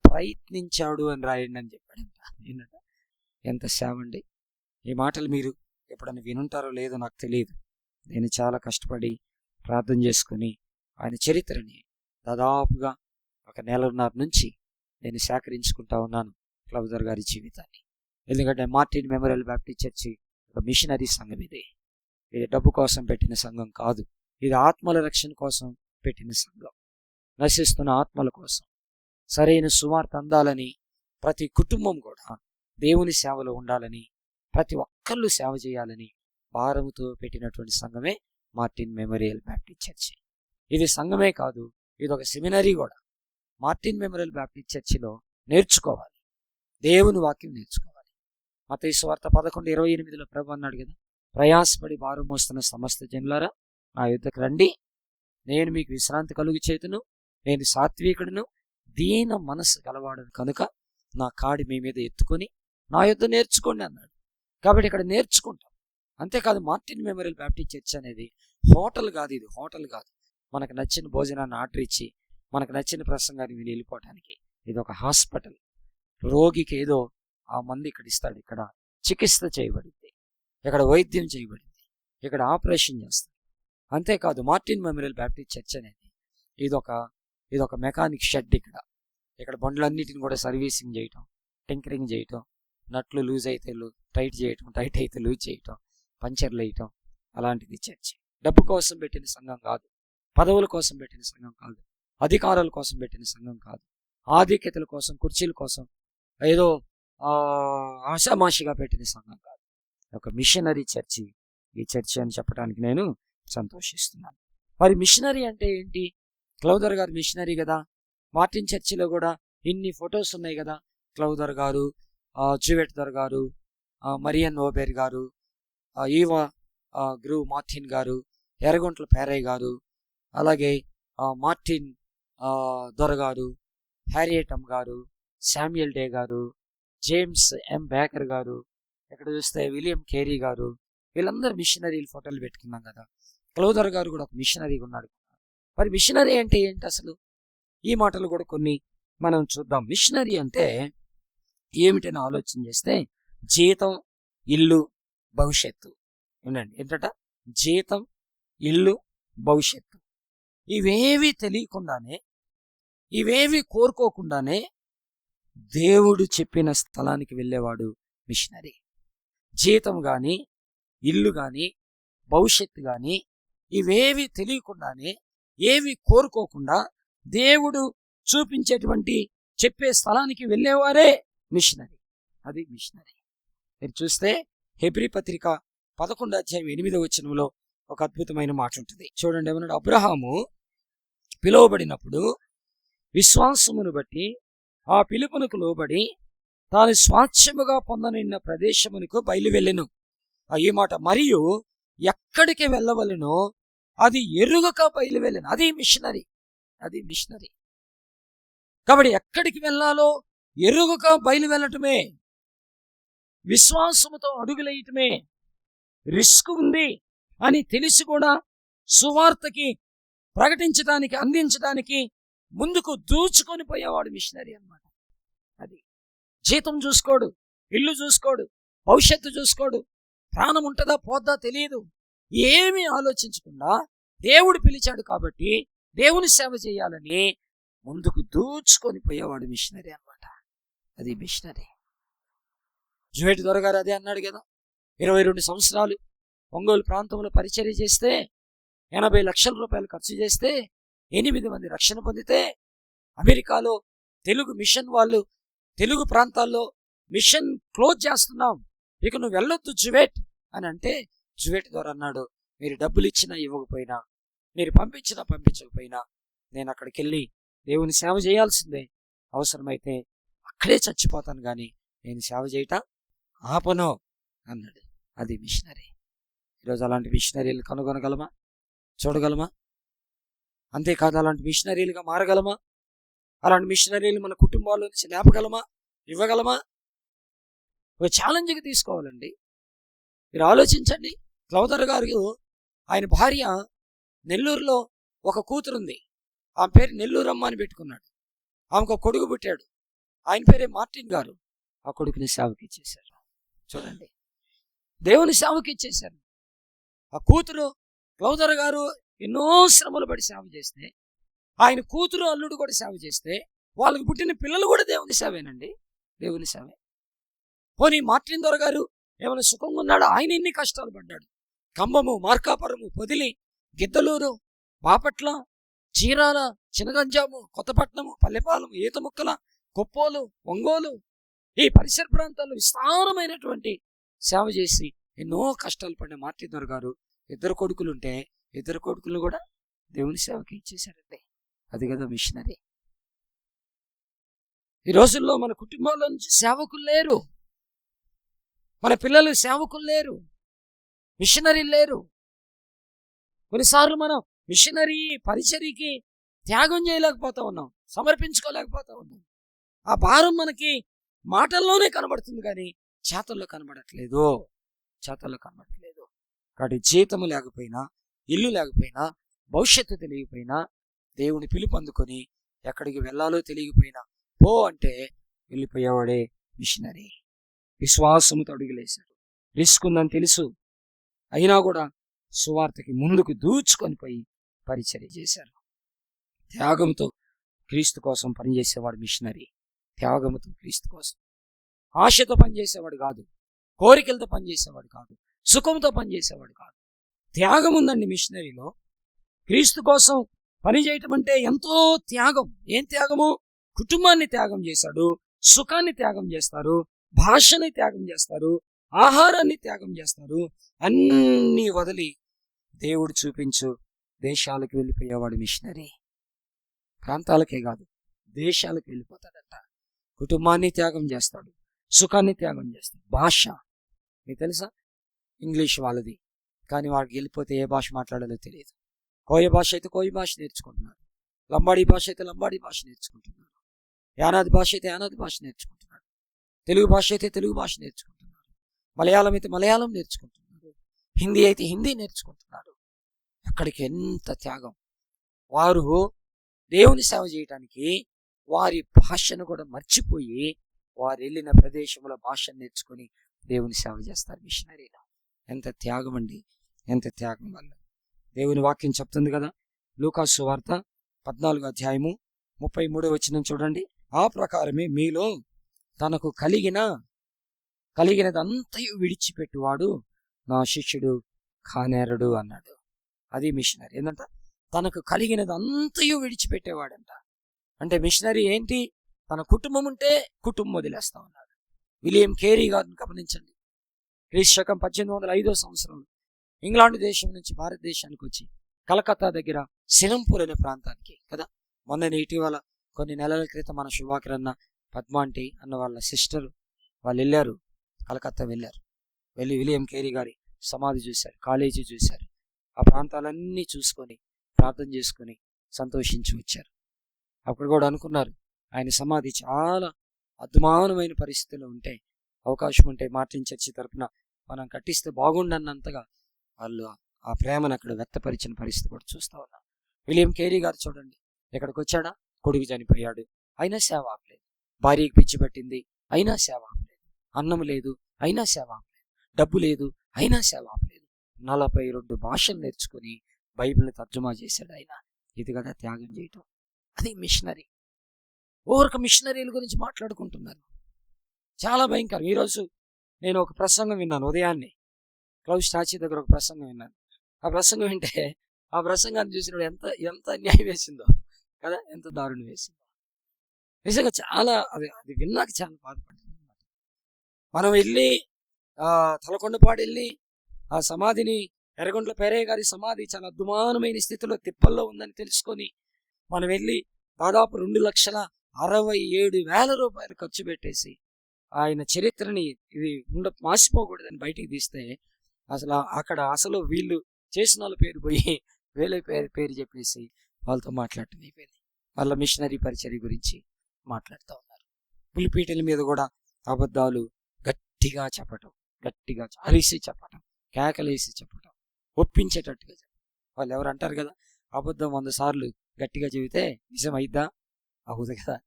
ప్రయత్నించాడు అని రాయండి అని చెప్పాడంట. ఏంటంట, ఎంత సేవ అండి! ఈ మాటలు మీరు ఎప్పుడైనా వినుంటారో లేదో నాకు తెలియదు. నేను చాలా కష్టపడి ప్రార్థన చేసుకుని ఆయన చరిత్రని దాదాపుగా 1 నెలన్నర నుంచి నేను సేకరించుకుంటా ఉన్నాను, క్లౌదర్ గారి జీవితాన్ని. ఎందుకంటే మార్టిన్ మెమోరియల్ బ్యాప్టిస్ట్ చర్చి ఒక మిషనరీ సంఘం. ఇది డబ్బు కోసం పెట్టిన సంఘం కాదు. ఇది ఆత్మల రక్షణ కోసం పెట్టిన సంఘం. నశిస్తున్న ఆత్మల కోసం సరైన సువార్త అందాలని, ప్రతి కుటుంబం కూడా దేవుని సేవలో ఉండాలని, ప్రతి ఒక్కళ్ళు సేవ చేయాలని భారముతో పెట్టినటువంటి సంఘమే మార్టిన్ మెమోరియల్ బ్యాప్టిస్ట్ చర్చి. ఇది సంఘమే కాదు, ఇది ఒక సెమినరీ కూడా. మార్టిన్ మెమోరియల్ బ్యాప్టిస్ట్ చర్చిలో నేర్చుకోవాలి, దేవుని వాక్యం నేర్చుకోవాలి. మత్తయి సువార్త 11:28 ప్రభు అన్నాడు కదా, ప్రయాసపడి భారం మోస్తున్న సమస్త జనులారా నా యుద్ధకు రండి, నేను మీకు విశ్రాంతి కలుగు చేతును, నేను సాత్వికుడును, దీన మనస్సు గలవాడను కనుక నా కాడి మీ మీద ఎత్తుకొని నా యుద్ధ నేర్చుకోండి అన్నాడు. కాబట్టి ఇక్కడ నేర్చుకుంటాం. అంతేకాదు, మార్టిన్ మెమోరియల్ బ్యాప్టిస్ట్ చర్చ్ అనేది హోటల్ కాదు. ఇది హోటల్ కాదు. మనకు నచ్చిన భోజనాన్ని ఆర్డర్ ఇచ్చి మనకు నచ్చిన ప్రసంగాన్ని విని వెళ్ళిపోవటానికి ఇది ఒక హాస్పిటల్. రోగికి ఏదో ఆ మంది ఇక్కడ ఇస్తాడు, ఇక్కడ చికిత్స చేయబడింది, ఇక్కడ వైద్యం చేయబడింది, ఇక్కడ ఆపరేషన్ చేస్తాడు. అంతేకాదు, మార్టిన్ మెమోరియల్ బ్యాప్టిస్ట్ చర్చ్ అనేది ఇదొక మెకానిక్ షెడ్. ఇక్కడ బండ్లన్నిటిని కూడా సర్వీసింగ్ చేయటం, టింకరింగ్ చేయటం, నట్లు లూజ్ అయితే టైట్ చేయటం, టైట్ అయితే లూజ్ చేయటం, పంచర్లు వేయటం, అలాంటిది చర్చి. డబ్బు కోసం పెట్టిన సంఘం కాదు, పదవుల కోసం పెట్టిన సంఘం కాదు, అధికారాల కోసం పెట్టిన సంఘం కాదు, ఆధిక్యతల కోసం, కుర్చీల కోసం ఏదో ఆషామాషిగా పెట్టిన సంఘం కాదు. ఒక మిషనరీ చర్చి ఈ చర్చి అని చెప్పడానికి నేను సంతోషిస్తున్నాను. మరి మిషనరీ అంటే ఏంటి? క్లౌదర్ గారు మిషనరీ కదా. మార్టిన్ చర్చిలో కూడా ఇన్ని ఫొటోస్ ఉన్నాయి కదా. క్లౌదర్ గారు, జువెట్దర్ గారు, మరియన్ ఓబెర్ గారు, ఈవా గ్రూవ్ మార్టిన్ గారు, ఎర్రగొంట్ల పేరయ్య గారు, అలాగే మార్టిన్ దొర గారు, హ్యారియట్ అమ్మ గారు, శామ్యుయల్ డే గారు, జేమ్స్ ఎం బేకర్ గారు, ఇక్కడ చూస్తే విలియం కేరీ గారు, వీళ్ళందరూ మిషనరీలు ఫోటోలు పెట్టుకున్నాం కదా. క్లౌదర్ గారు కూడా ఒక మిషనరీగా ఉన్నాడు. మరి మిషనరీ అంటే ఏంటి అసలు? ఈ మాటలు కూడా కొన్ని మనం చూద్దాం. మిషనరీ అంటే ఏమిటని ఆలోచన చేస్తే జీతం, ఇల్లు, భవిష్యత్తు. వినండి, ఏంటట? జీతం, ఇల్లు, భవిష్యత్తు. ఇవేవి తెలియకుండానే, ఇవేవి కోరుకోకుండానే దేవుడు చెప్పిన స్థలానికి వెళ్ళేవాడు మిషనరీ. జీతం కానీ, ఇల్లు కానీ, భవిష్యత్తు కానీ ఇవేవి తెలియకుండానే, ఏవి కోరుకోకుండా దేవుడు చూపించేటువంటి చెప్పే స్థలానికి వెళ్ళేవారే మిషనరీ. అది మిషనరీ. మీరు చూస్తే హెబ్రీ పత్రిక 11:8 ఒక అద్భుతమైన మాట ఉంటుంది. చూడండి, ఏమన్నాడు? అబ్రహాము పిలువబడినప్పుడు విశ్వాసమును బట్టి ఆ పిలుపునకు లోబడి తాను స్వాచ్ఛముగా పొందనిన్న ప్రదేశమునకు బయలువెళ్ళెను. ఈ మాట, మరియు ఎక్కడికి వెళ్ళవలెనో అది ఎరుగక బయలువెళ్ళెను. అది మిషనరీ. అది మిషనరీ. కాబట్టి ఎక్కడికి వెళ్ళాలో ఎరుగక బయలు వెళ్ళటమే, విశ్వాసముతో అడుగులేయటమే. రిస్క్ ఉంది అని తెలిసి కూడా సువార్తకి ప్రకటించడానికి, అందించడానికి ముందుకు దూచుకొని పోయేవాడు మిషనరీ అన్నమాట. అది జీతం చూసుకోడు, ఇల్లు చూసుకోడు, భవిష్యత్తు చూసుకోడు, ప్రాణం ఉంటుందా పోద్దా తెలియదు, ఏమీ ఆలోచించకుండా దేవుడు పిలిచాడు కాబట్టి దేవుని సేవ చేయాలని ముందుకు దూచుకొని పోయేవాడు మిషనరీ అన్నమాట. అది మిషనరీ. జువేటి దొరగారు అదే అన్నాడు కదా. 22 సంవత్సరాలు ఒంగోలు ప్రాంతంలో పరిచర్య చేస్తే 80 లక్షల రూపాయలు ఖర్చు చేస్తే 8 మంది రక్షణ పొందితే, అమెరికాలో తెలుగు మిషన్ వాళ్ళు తెలుగు ప్రాంతాల్లో మిషన్ క్లోజ్ చేస్తున్నాం, ఇక నువ్వు వెళ్ళొద్దు జువేట్ అని అంటే, జువేట్ ద్వారా అన్నాడు, మీరు డబ్బులు ఇచ్చినా ఇవ్వకపోయినా, మీరు పంపించినా పంపించకపోయినా నేను అక్కడికి వెళ్ళి దేవుని సేవ చేయాల్సిందే, అవసరమైతే అక్కడే చచ్చిపోతాను కానీ నేను సేవ చేయటం ఆపను అన్నాడు. అది మిషనరీ. ఈరోజు అలాంటి మిషనరీలు కనుగొనగలమా? చూడగలమా? అంతేకాదు, అలాంటి మిషనరీలుగా మారగలమా? అలాంటి మిషనరీలు మన కుటుంబాల్లో నుంచి లేపగలమా? ఇవ్వగలమా? ఒక ఛాలెంజ్గా తీసుకోవాలండి. మీరు ఆలోచించండి. క్లౌదర్ గారు, ఆయన భార్య నెల్లూరులో ఒక కూతురుంది, ఆమె పేరు నెల్లూరమ్మ అని పెట్టుకున్నాడు. ఆమెకు ఒక కొడుకు పుట్టాడు, ఆయన పేరే మార్టిన్ గారు. ఆ కొడుకుని సేవకి ఇచ్చేశారు. చూడండి, దేవుని సేవకి ఇచ్చేశారు. ఆ కూతురు క్లౌదర్ గారు ఎన్నో శ్రమలు పడి సేవ చేస్తే, ఆయన కూతురు అల్లుడు కూడా సేవ చేస్తే, వాళ్ళకి పుట్టిన పిల్లలు కూడా దేవుని సేవేనండి. దేవుని సేవే. పోనీ మార్టిన్ దొర గారు ఏమైనా సుఖంగా ఉన్నాడు? ఆయన ఎన్ని కష్టాలు పడ్డాడు. కంబము, మార్కాపురము, పొదిలి, గిద్దలూరు, బాపట్ల, చీరాల, చినగంజాము, కొత్తపట్నము, పల్లెపాలెం, ఈతముక్కల, కొప్పోలు, ఒంగోలు, ఈ పరిసర ప్రాంతాల్లో విస్తారమైనటువంటి సేవ చేసి ఎన్నో కష్టాలు పడిన మార్టిన్ దొర గారు 2 కొడుకులుంటే 2 కొడుకులు కూడా దేవుని సేవకి ఇచ్చేశారండి. అది కదా మిషనరీ. ఈ రోజుల్లో మన కుటుంబంలో నుంచి సేవకులు లేరు, మన పిల్లలు సేవకులు లేరు, మిషనరీ లేరు. కొన్నిసార్లు మనం మిషనరీ పరిచర్యకి త్యాగం చేయలేకపోతా ఉన్నాం, సమర్పించుకోలేకపోతా ఉన్నాం. ఆ భారం మనకి మాటల్లోనే కనబడుతుంది కానీ చేతల్లో కనబడట్లేదు, చేతల్లో కనబడట్లేదు. కాబట్టి జీతము లేకపోయినా, ఇల్లు లేకపోయినా, భవిష్యత్తు తెలియకపోయినా, దేవుని పిలుపు అందుకొని ఎక్కడికి వెళ్ళాలో తెలియకపోయినా పో అంటే వెళ్ళిపోయేవాడే మిషనరీ. విశ్వాసముతో అడుగులేశాడు. రిస్క్ ఉందని తెలుసు, అయినా కూడా సువార్తకి ముందుకు దూచుకొని పోయి పరిచర్య చేశారు. త్యాగంతో క్రీస్తు కోసం పనిచేసేవాడు మిషనరీ. త్యాగంతో క్రీస్తు కోసం, ఆశతో పనిచేసేవాడు కాదు, కోరికలతో పనిచేసేవాడు కాదు, సుఖంతో పనిచేసేవాడు కాదు. త్యాగం ఉందండి మిషనరీలో. క్రీస్తు కోసం పనిచేయటం అంటే ఎంతో త్యాగం. ఏం త్యాగము? కుటుంబాన్ని త్యాగం చేశాడు, సుఖాన్ని త్యాగం చేస్తారు, భాషని త్యాగం చేస్తారు, ఆహారాన్ని త్యాగం చేస్తారు. అన్నీ వదిలి దేవుడు చూపించు దేశాలకు వెళ్ళిపోయేవాడు మిషనరీ. ప్రాంతాలకే కాదు, దేశాలకు వెళ్ళిపోతాడట. కుటుంబాన్ని త్యాగం చేస్తాడు, సుఖాన్ని త్యాగం చేస్తాడు. భాష మీకు తెలుసా? ఇంగ్లీష్ వాళ్ళది, కానీ వాడికి వెళ్ళిపోతే ఏ భాష మాట్లాడాలో తెలియదు. కోయ భాష అయితే కోయ భాష నేర్చుకుంటున్నారు, లంబాడీ భాష అయితే లంబాడీ భాష నేర్చుకుంటున్నారు, యానాది భాష అయితే యానాది భాష నేర్చుకుంటున్నారు, తెలుగు భాష అయితే తెలుగు భాష నేర్చుకుంటున్నారు, మలయాళం అయితే మలయాళం నేర్చుకుంటున్నారు, హిందీ అయితే హిందీ నేర్చుకుంటున్నారు. ఎక్కడికి ఎంత త్యాగం! వారు దేవుని సేవ చేయటానికి వారి భాషను కూడా మర్చిపోయి వారు వెళ్ళిన ప్రదేశంలో భాషను నేర్చుకొని దేవుని సేవ చేస్తారు మిషనరీలు. ఎంత త్యాగం అండి, ఎంత త్యాగం వల్ల. దేవుని వాక్యం చెప్తుంది కదా, లూకాసు సువార్త 14వ అధ్యాయము 33వ వచనం చూడండి. ఆ ప్రకారమే మీలో తనకు కలిగినదంతయు విడిచిపెట్టువాడు నా శిష్యుడు కానేరడు అన్నాడు. అది మిషనరీ. ఏంటంట? తనకు కలిగినదంతయు విడిచిపెట్టేవాడంట. అంటే మిషనరీ ఏంటి? తన కుటుంబం ఉంటే కుటుంబం వదిలేస్తా ఉన్నాడు. విలియం కేరీ గారిని గమనించండి. క్రీస్తు 1805 సంవత్సరంలో ఇంగ్లాండ్ దేశం నుంచి భారతదేశానికి వచ్చి కలకత్తా దగ్గర సిలంపూర్ అనే ప్రాంతానికి కదా, మొన్న ఇటీవల కొన్ని నెలల క్రితం మన శుభాకర్ పద్మాంటి అన్న వాళ్ళ సిస్టర్ వాళ్ళు వెళ్ళారు, కలకత్తా వెళ్ళారు. వెళ్ళి విలియం కేరీ గారి సమాధి చూశారు, కాలేజీ చూశారు, ఆ ప్రాంతాలన్నీ చూసుకొని ప్రార్థన చేసుకొని సంతోషించి వచ్చారు. అప్పుడు కూడా అనుకున్నారు ఆయన సమాధి చాలా అద్భుతమైన పరిస్థితిలో ఉంటే, అవకాశం ఉంటే మార్టిన్ చర్చి తరపున మనం కట్టిస్తే బాగుండన్నంతగా వాళ్ళు ఆ ప్రేమను అక్కడ వ్యక్తపరిచిన పరిస్థితి కూడా చూస్తా ఉన్నాం. విలియం కేరీ గారు చూడండి, ఎక్కడికి వచ్చాడా, కొడుకు చనిపోయాడు అయినా సేవ ఆపలేదు, భార్యకి పిచ్చి పట్టింది అయినా సేవ ఆపలేదు, అన్నం లేదు అయినా సేవ ఆపలేదు, డబ్బు లేదు అయినా సేవ ఆపలేదు, 42 భాషలు నేర్చుకుని బైబిల్ని తర్జుమా చేశాడు ఆయన. ఇది కదా త్యాగం చేయటం, అది మిషనరీ. ఓరక మిషనరీల గురించి మాట్లాడుకుంటున్నారు, చాలా భయంకరం. ఈరోజు నేను ఒక ప్రసంగం విన్నాను, ఉదయాన్నే క్లౌడ్ స్టాచ్యూ దగ్గర ఒక ప్రసంగం విన్నాను. ఆ ప్రసంగం వింటే ఆ ప్రసంగాన్ని చూసినప్పుడు ఎంత అన్యాయం వేసిందో కదా, ఎంత దారుణం వేసిందో. నిజంగా చాలా అది విన్నాక చాలా బాధపడుతుంది. మనం వెళ్ళి తలకొండపాడు వెళ్ళి ఆ సమాధిని, ఎర్రగొండ్ల పేరయ్య గారి సమాధి చాలా అద్భుతమైన స్థితిలో తిప్పల్లో ఉందని తెలుసుకొని మనం వెళ్ళి దాదాపు 2,67,000 రూపాయలు ఖర్చు పెట్టేసి ఆయన చరిత్రని ఇది మాసిపోకూడదని బయటికి తీస్తే అసలు వీళ్ళు చేసిన వాళ్ళ పేరు పోయి వేరే పేరు చెప్పేసి వాళ్ళతో మాట్లాడటం అయిపోయింది. వాళ్ళ మిషనరీ పరిచర్య గురించి మాట్లాడుతూ ఉన్నారు. పులిపీటల మీద కూడా అబద్ధాలు గట్టిగా చెప్పటం, గట్టిగా అరిసి చెప్పటం, కేకలేసి చెప్పటం, ఒప్పించేటట్టుగా చెప్పటం. వాళ్ళు ఎవరు అంటారు కదా, అబద్ధం 100 సార్లు గట్టిగా చెబితే నిజం అయిద్దా? అవుతుంది కదా.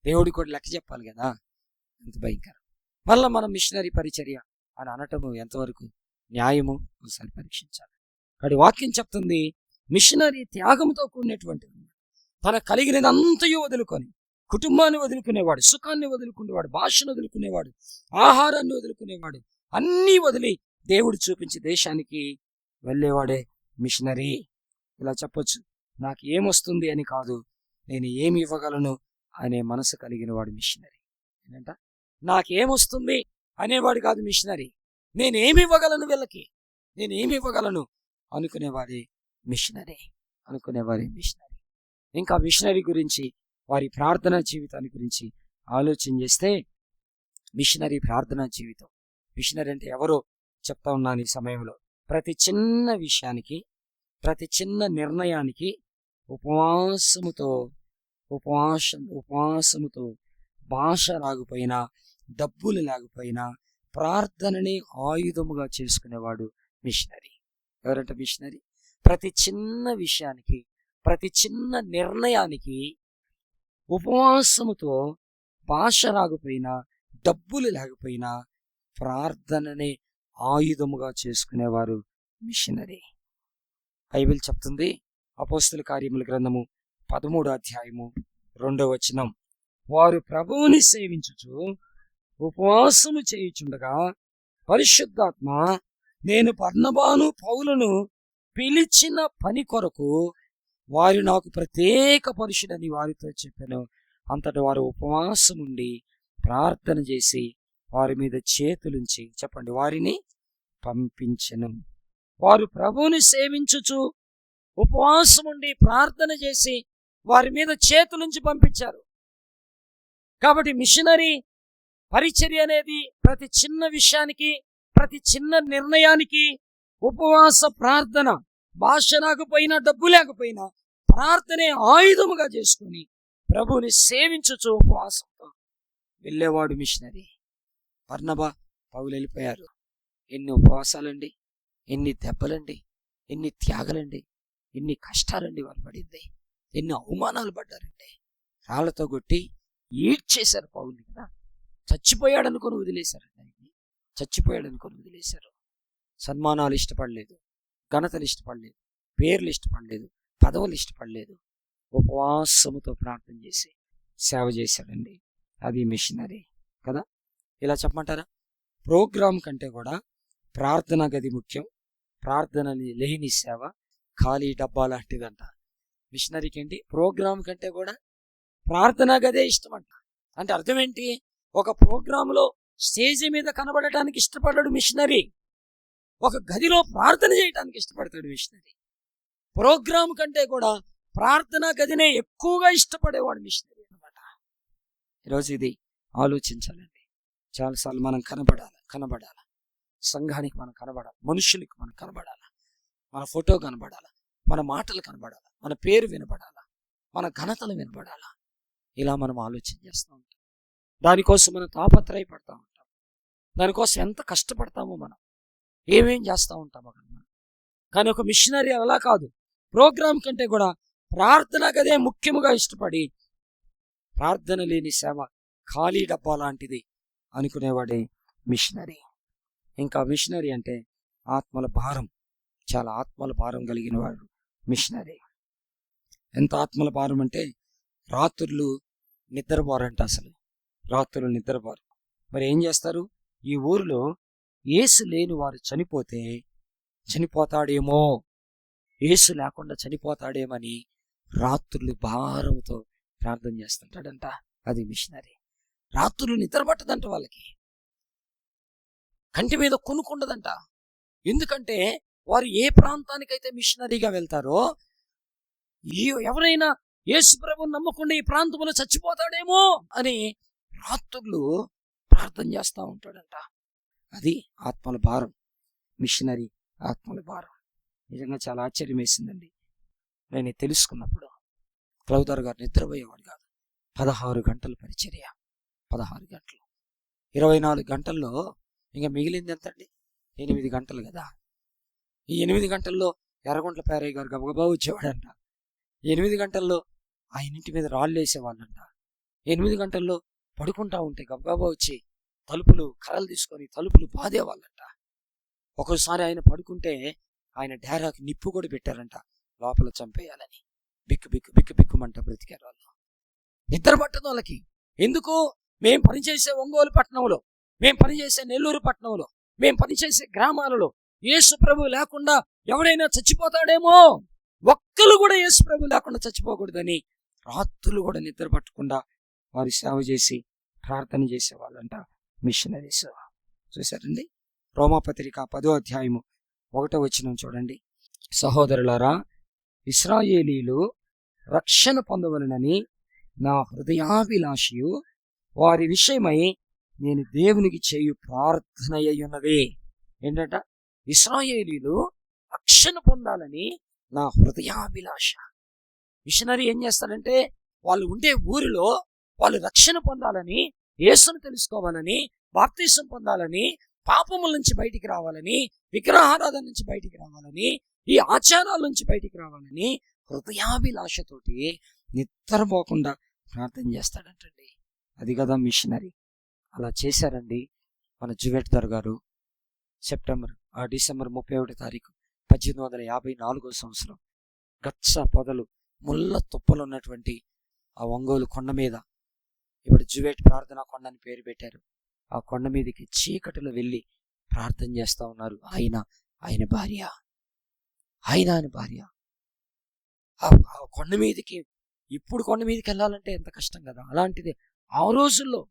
దేవుడికి కూడా లెక్క చెప్పాలి కదా. ఎంత భయంకరం. మళ్ళీ మనం మిషనరీ పరిచర్య అని అనటము ఎంతవరకు న్యాయము ఒకసారి పరీక్షించాలి. కాబట్టి వాక్యం చెప్తుంది మిషనరీ త్యాగంతో కూడినటువంటిది. తన కలిగినదంతయు వదులుకొని, కుటుంబాన్ని వదులుకునేవాడు, సుఖాన్ని వదులుకునేవాడు, భాషను వదులుకునేవాడు, ఆహారాన్ని వదులుకునేవాడు, అన్నీ వదిలి దేవుడు చూపించి దేశానికి వెళ్ళేవాడే మిషనరీ. ఇలా చెప్పొచ్చు, నాకు ఏమొస్తుంది అని కాదు, నేను ఏమి ఇవ్వగలను అనే మనసు కలిగిన వాడు మిషనరీ. ఏంటంట, నాకేమొస్తుంది అనేవాడు కాదు మిషనరీ, నేనేమి ఇవ్వగలను వీళ్ళకి, నేనేమి ఇవ్వగలను అనుకునేవాడే మిషనరీ. ఇంకా మిషనరీ గురించి, వారి ప్రార్థనా జీవితాన్ని గురించి ఆలోచన చేస్తే, మిషనరీ ప్రార్థనా జీవితం, మిషనరీ అంటే ఎవరో చెప్తా ఉన్నాను ఈ సమయంలో. ప్రతి చిన్న విషయానికి, ప్రతి చిన్న నిర్ణయానికి ఉపవాసముతో భాష రాకపోయినా, డబ్బులు లేకపోయినా ప్రార్థనని ఆయుధముగా చేసుకునేవాడు మిషనరీ. ఎవరంటే మిషనరీ ప్రతి చిన్న విషయానికి, ప్రతి చిన్న నిర్ణయానికి ఉపవాసముతో, భాష రాకపోయినా, డబ్బులు లేకపోయినా ప్రార్థనని ఆయుధముగా చేసుకునేవారు మిషనరీ. బైబిల్ చెప్తుంది, అపోస్తల కార్యముల గ్రంథము 13వ అధ్యాయము 2వ వచనం, వారు ప్రభువుని సేవించుచు ఉపవాసము చేయుచుండగా పరిశుద్ధాత్మ నేను బర్నబాను పౌలును పిలిచిన పని కొరకు వారు నాకు ప్రత్యేక పరుషుడని వారితో చెప్పాను. అంతటి వారు ఉపవాసం ఉండి ప్రార్థన చేసి వారి మీద చేతులుంచి, చెప్పండి, వారిని పంపించెను. వారు ప్రభువుని సేవించుచు ఉపవాసం ఉండి ప్రార్థన చేసి వారి మీద చేతులుంచి పంపించారు. కాబట్టి మిషనరీ పరిచర్య అనేది ప్రతి చిన్న విషయానికి, ప్రతి చిన్న నిర్ణయానికి ఉపవాస ప్రార్థన, భాష రాకపోయినా డబ్బు లేకపోయినా ప్రార్థనే ఆయుధముగా చేసుకుని ప్రభువుని సేవించుచు ఉపవాసంతో వెళ్ళేవాడు మిషనరీ. బర్నబా, పౌలు వెళ్ళిపోయారు. ఎన్ని ఉపవాసాలండి, ఎన్ని దెబ్బలండి, ఎన్ని త్యాగలండి, ఎన్ని కష్టాలండి వాళ్ళు పడింది, ఎన్ని అవమానాలు పడ్డారండి. రాళ్లతో కొట్టి ఈడ్చేశారు పౌల్ని కదా. చచ్చిపోయాడు అనుకొని వదిలేశారండి ఆయన్ని. చచ్చిపోయాడు అనుకొని వదిలేశారు. సన్మానాలు ఇష్టపడలేదు, ఘనతలు ఇష్టపడలేదు, పేర్లు ఇష్టపడలేదు, పదవులు ఇష్టపడలేదు. ఉపవాసముతో ప్రార్థన చేసి సేవ చేశాడండి. అది మిషనరీ కదా. ఇలా చెప్పమంటారా? ప్రోగ్రాం కంటే కూడా ప్రార్థన గది ముఖ్యం. ప్రార్థన లేని సేవ ఖాళీ డబ్బా లాంటిదంట. మిషనరీకి ఏంటి? ప్రోగ్రాం కంటే కూడా ప్రార్థనా గదే ఇష్టమంట. అంటే అర్థం ఏంటి? ఒక ప్రోగ్రాంలో స్టేజ్ మీద కనబడటానికి ఇష్టపడ్డాడు మిషనరీ, ఒక గదిలో ప్రార్థన చేయడానికి ఇష్టపడతాడు మిషనరీ. ప్రోగ్రాం కంటే కూడా ప్రార్థనా గదినే ఎక్కువగా ఇష్టపడేవాడు మిషనరీ అనమాట. ఈరోజు ఇది ఆలోచించాలండి. చాలాసార్లు మనం కనబడాలి, సంఘానికి మనం కనబడాలి, మనుషులకి మనం కనబడాలి, మన ఫోటో కనబడాలి, మన మాటలు కనబడాలి, మన పేరు వినబడాలి, మన ఘనతలు వినబడాలి. ఇలా మనం ఆలోచన చేస్తూ ఉంటాం. దానికోసం మనం తాపత్రయపడతా ఉంటాం. దానికోసం ఎంత కష్టపడతామో మనం, ఏమేం చేస్తూ ఉంటామో మనం. కానీ ఒక మిషనరీ అలా కాదు. ప్రోగ్రాం కంటే కూడా ప్రార్థన గదే ముఖ్యముగా ఇష్టపడి, ప్రార్థన లేని సేవ ఖాళీ డబ్బా లాంటిది అనుకునేవాడే మిషనరీ. ఇంకా మిషనరీ అంటే ఆత్మల భారం, చాలా ఆత్మల భారం కలిగిన వాడు మిషనరీ. ఎంత ఆత్మల భారం అంటే రాత్రులు నిద్రపోరంట. అసలు రాత్రులు నిద్రపోరు. మరి ఏం చేస్తారు? ఈ ఊరిలో యేసు లేని వారు చనిపోతాడేమో, యేసు లేకుండా చనిపోతాడేమని రాత్రులు భారంతో ప్రార్థన చేస్తుంటాడంట. అది మిషనరీ. రాత్రులు నిద్ర పట్టదంట వాళ్ళకి, కంటి మీద కొనుక్కుండదంట. ఎందుకంటే వారు ఏ ప్రాంతానికైతే మిషనరీగా వెళ్తారో, ఎవరైనా యేసు ప్రభువుని నమ్మకుండా ఈ ప్రాంతంలో చచ్చిపోతాడేమో అని రాత్రులు ప్రార్థన చేస్తూ ఉంటాడంట. అది ఆత్మల భారం, మిషనరీ ఆత్మల భారం. నిజంగా చాలా ఆశ్చర్యం వేసిందండి నేను తెలుసుకున్నప్పుడు. క్లౌదర్ గారు నిద్రపోయేవాడు కాదు. 16 గంటల పరిచర్య, 16 గంటలు. 24 గంటల్లో ఇంకా మిగిలింది ఎంతండి? 8 గంటలు కదా. ఈ 8 గంటల్లో ఎర్రగుంట్ల పేరయ్య గారు గబగబా వచ్చేవాడంట. 8 గంటల్లో ఆయన ఇంటి మీద రాళ్ళు వేసేవాళ్ళంట. 8 గంటల్లో పడుకుంటా ఉంటే గబగబా వచ్చి తలుపులు కర్రలు తీసుకొని తలుపులు బాదేవాళ్ళంట. ఒక్కోసారి ఆయన పడుకుంటే ఆయన డేరాకి నిప్పు కూడా పెట్టారంట, లోపల చంపేయాలని. బిక్కు బిక్కు బిక్కు బిక్కుమంట బ్రతికారు వాళ్ళు. నిద్ర పట్టదు వాళ్ళకి. ఎందుకు? మేం పనిచేసే ఒంగోలు పట్టణంలో, మేం పనిచేసే నెల్లూరు పట్టణంలో, మేం పనిచేసే గ్రామాలలో యేసు ప్రభు లేకుండా ఎవడైనా చచ్చిపోతాడేమో, ఒక్కరు కూడా యేసు ప్రభు లేకుండా చచ్చిపోకూడదని రాత్రులు కూడా నిద్ర పట్టకుండా వారి సేవ చేసి ప్రార్థన చేసేవాళ్ళంట మిషనరీస్. చూసారండి? రోమాపత్రిక 10వ అధ్యాయము 1వ వచనం చూడండి. సహోదరులారా, ఇశ్రాయేలీలు రక్షణ పొందవలనని నా హృదయాభిలాషయు వారి విషయమై నేను దేవునికి చేయు ప్రార్థన అయ్యున్నదే. ఏంటంట? ఇశ్రాయేలీలు రక్షణ పొందాలని నా హృదయాభిలాష. మిషనరీ ఏం చేస్తాడంటే వాళ్ళు ఉండే ఊరిలో వాళ్ళు రక్షణ పొందాలని, యేసును తెలుసుకోవాలని, బాప్తిసం పొందాలని, పాపముల నుంచి బయటికి రావాలని, విగ్రహారాధన నుంచి బయటికి రావాలని, ఈ ఆచారాల నుంచి బయటికి రావాలని హృదయాభిలాషతోటి నిద్రపోకుండా ప్రార్థన చేస్తాడంటండి. అది కదా మిషనరీ. అలా చేశారండి మన జువెట్ దర్ గారు. డిసెంబర్ 31వ తారీఖు 1854వ సంవత్సరం గచ్చ పొదలు ముళ్ళ తుప్పలు ఉన్నటువంటి ఆ ఒంగోలు కొండ మీద, ఇప్పుడు జువెట్ ప్రార్థనా కొండ అని పేరు పెట్టారు, ఆ కొండ మీదకి చీకటిలో వెళ్ళి ప్రార్థన చేస్తా ఉన్నారు. ఆయన భార్య ఆ కొండ మీదకి, ఇప్పుడు కొండ మీదకి వెళ్ళాలంటే ఎంత కష్టం కదా. అలాంటిది ఆ రోజుల్లో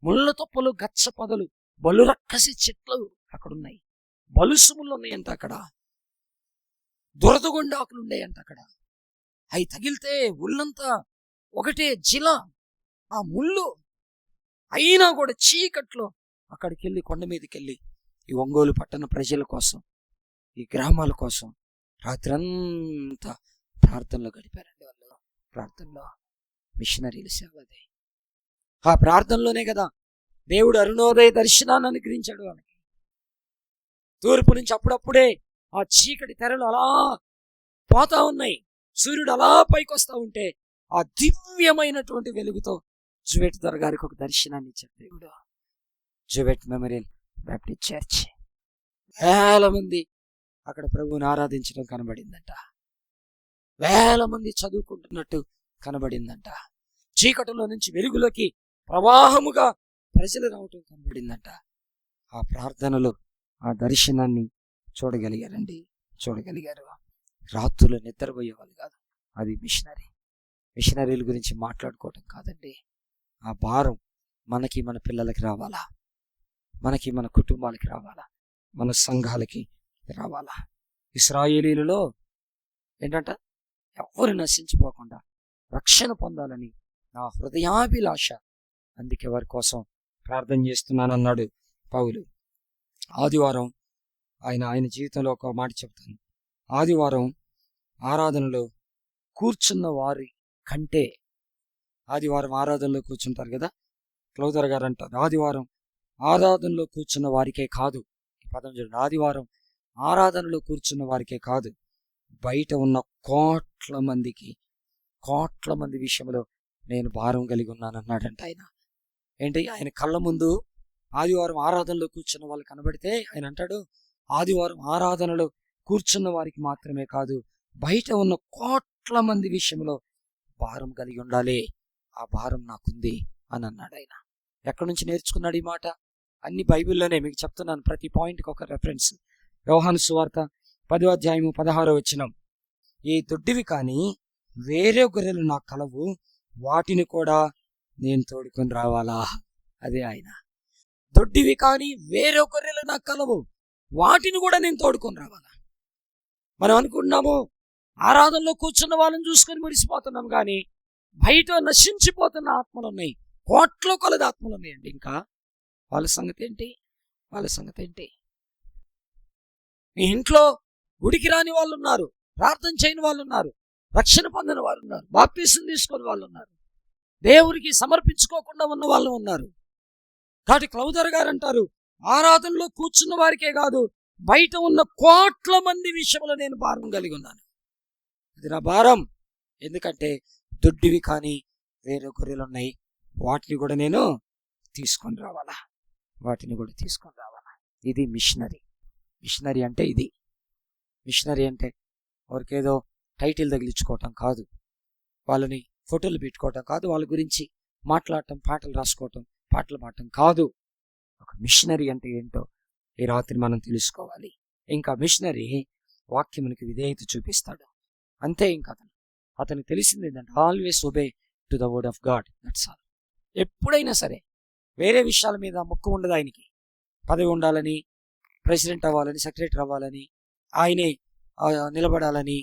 ముళ్ళ తుప్పలు, గచ్చ పొదలు, బలురక్కసి చెట్లు అక్కడ ఉన్నాయి, బలుసుములు ఉన్నాయంట అక్కడ, దురదగొండాకులు ఉన్నాయంట అక్కడ. అవి తగిలితే ఒళ్ళంతా ఒకటే జిల, ఆ ముళ్ళు. అయినా కూడా చీకట్లో అక్కడికి వెళ్ళి, కొండ మీదకి వెళ్ళి ఈ ఒంగోలు పట్టణ ప్రజల కోసం ఈ గ్రామాల కోసం రాత్రంతా ప్రార్థనలో గడిపారండి వాళ్ళు. ప్రార్థనలో మిషనరీల సేవది. ఆ ప్రార్థనలోనే కదా దేవుడు అరుణోదయ దర్శనాన్ని అనుగ్రహించాడు వాళ్ళకి. తూర్పు నుంచి అప్పుడప్పుడే ఆ చీకటి తెరలు అలా పోతా ఉన్నాయి, సూర్యుడు అలా పైకి వస్తూ ఉంటే ఆ దివ్యమైనటువంటి వెలుగుతో జువెట్ దొర గారికి ఒక దర్శనాన్ని ఇచ్చాడు దేవుడు. జువెట్ మెమోరియల్ బ్యాప్టిస్ట్ చర్చ్ వేల మంది అక్కడ ప్రభువుని ఆరాధించడం కనబడిందంట. వేల మంది చదువుకుంటున్నట్టు కనబడిందంట. చీకటిలో నుంచి వెలుగులోకి ప్రవాహముగా ప్రజలు రావటం కనబడిందంట. ఆ ప్రార్థనలో ఆ దర్శనాన్ని చూడగలిగారు. రాత్రులు నిద్రపోయేవాళ్ళు కాదు. అది మిషనరీల గురించి మాట్లాడుకోవటం కాదండి. ఆ భారం మనకి, మన పిల్లలకి రావాలా, మనకి, మన కుటుంబాలకి రావాలా, మన సంఘాలకి రావాలా. ఇశ్రాయేలీలలో ఏంటంట, ఎవరు నశించిపోకుండా రక్షణ పొందాలని నా హృదయాభిలాష, అందుకే వారి కోసం ప్రార్థన చేస్తున్నానన్నాడు పౌలు. ఆదివారం ఆయన జీవితంలో ఒక మాట చెప్తాను. ఆదివారం ఆరాధనలో కూర్చున్న వారి కంటే, ఆదివారం ఆరాధనలో కూర్చుంటారు కదా, క్లౌదర్ గారు అంటారు, ఆదివారం ఆరాధనలో కూర్చున్న వారికే కాదు, ఈ పదం చూడండి, ఆదివారం ఆరాధనలో కూర్చున్న వారికే కాదు, బయట ఉన్న కోట్ల మంది విషయంలో నేను భారం కలిగి ఉన్నాను అన్నాడంట ఆయన. ఏంటి, ఆయన కళ్ళ ముందు ఆదివారం ఆరాధనలో కూర్చున్న వాళ్ళు కనబడితే ఆయన అంటాడు, ఆదివారం ఆరాధనలో కూర్చున్న వారికి మాత్రమే కాదు, బయట ఉన్న కోట్ల మంది విషయంలో భారం కలిగి ఉండాలి, ఆ భారం నాకుంది అని అన్నాడు ఆయన. ఎక్కడి నుంచి నేర్చుకున్నాడు ఈ మాట? అన్ని బైబిల్లోనే మీకు చెప్తున్నాను, ప్రతి పాయింట్కి ఒక రెఫరెన్స్. యోహాను సువార్త 10వ అధ్యాయము 16వ వచనం, ఈ దొడ్డివి కానీ వేరే గొర్రెలు నాకు కలవు, వాటిని కూడా నేను తోడుకొని రావాలా. అదే ఆయన, దొడ్డివి కానీ వేరే గొర్రెలు నాకు కలవు, వాటిని కూడా నేను తోడుకొని రావాలా. మనం అనుకుంటున్నాము ఆరాధనలో కూర్చున్న వాళ్ళని చూసుకొని మురిసిపోతున్నాం, కానీ బయట నశించిపోతున్న ఆత్మలు ఉన్నాయి, కోట్ల కొలది ఆత్మలు ఉన్నాయండి. ఇంకా వాళ్ళ సంగతి ఏంటి? మీ ఇంట్లో గుడికి రాని వాళ్ళు ఉన్నారు, ప్రార్థన చేయని వాళ్ళు ఉన్నారు, రక్షణ పొందిన వాళ్ళు ఉన్నారు, బాప్తీసం తీసుకుని వాళ్ళు ఉన్నారు, దేవునికి సమర్పించుకోకుండా ఉన్న వాళ్ళు ఉన్నారు. కాబట్టి క్లౌదర్ గారు అంటారు, ఆరాధనలో కూర్చున్న వారికే కాదు, బయట ఉన్న కోట్ల మంది విషయంలో నేను భారం కలిగి ఉన్నాను. ఇది నా భారం. ఎందుకంటే దొడ్డివి కానీ వేరే గొర్రెలు ఉన్నాయి, వాటిని కూడా నేను తీసుకొని రావాలా. ఇది మిషనరీ అంటే ఇది. మిషనరీ అంటే ఎవరికేదో టైటిల్ తగిలించుకోవటం కాదు, వాళ్ళని ఫోటోలు పెట్టుకోవటం కాదు, వాళ్ళ గురించి మాట్లాడటం, పాటలు రాసుకోవటం, పాటలు పాడటం కాదు. ఒక మిషనరీ అంటే ఏంటో ఈ రాత్రి మనం తెలుసుకోవాలి. ఇంకా మిషనరీ వాక్యమునికి విధేయత చూపిస్తాడు, అంతే. ఇంకా అతనికి తెలిసింది ఏంటంటే, always obey to the word of God, that's all. ఎప్పుడైనా సరే వేరే విషయాల మీద మొక్కు ఉండదు ఆయనకి. పదవి ఉండాలని, ప్రెసిడెంట్ అవ్వాలని, సెక్రటరీ అవ్వాలని, ఆయనే నిలబడాలని,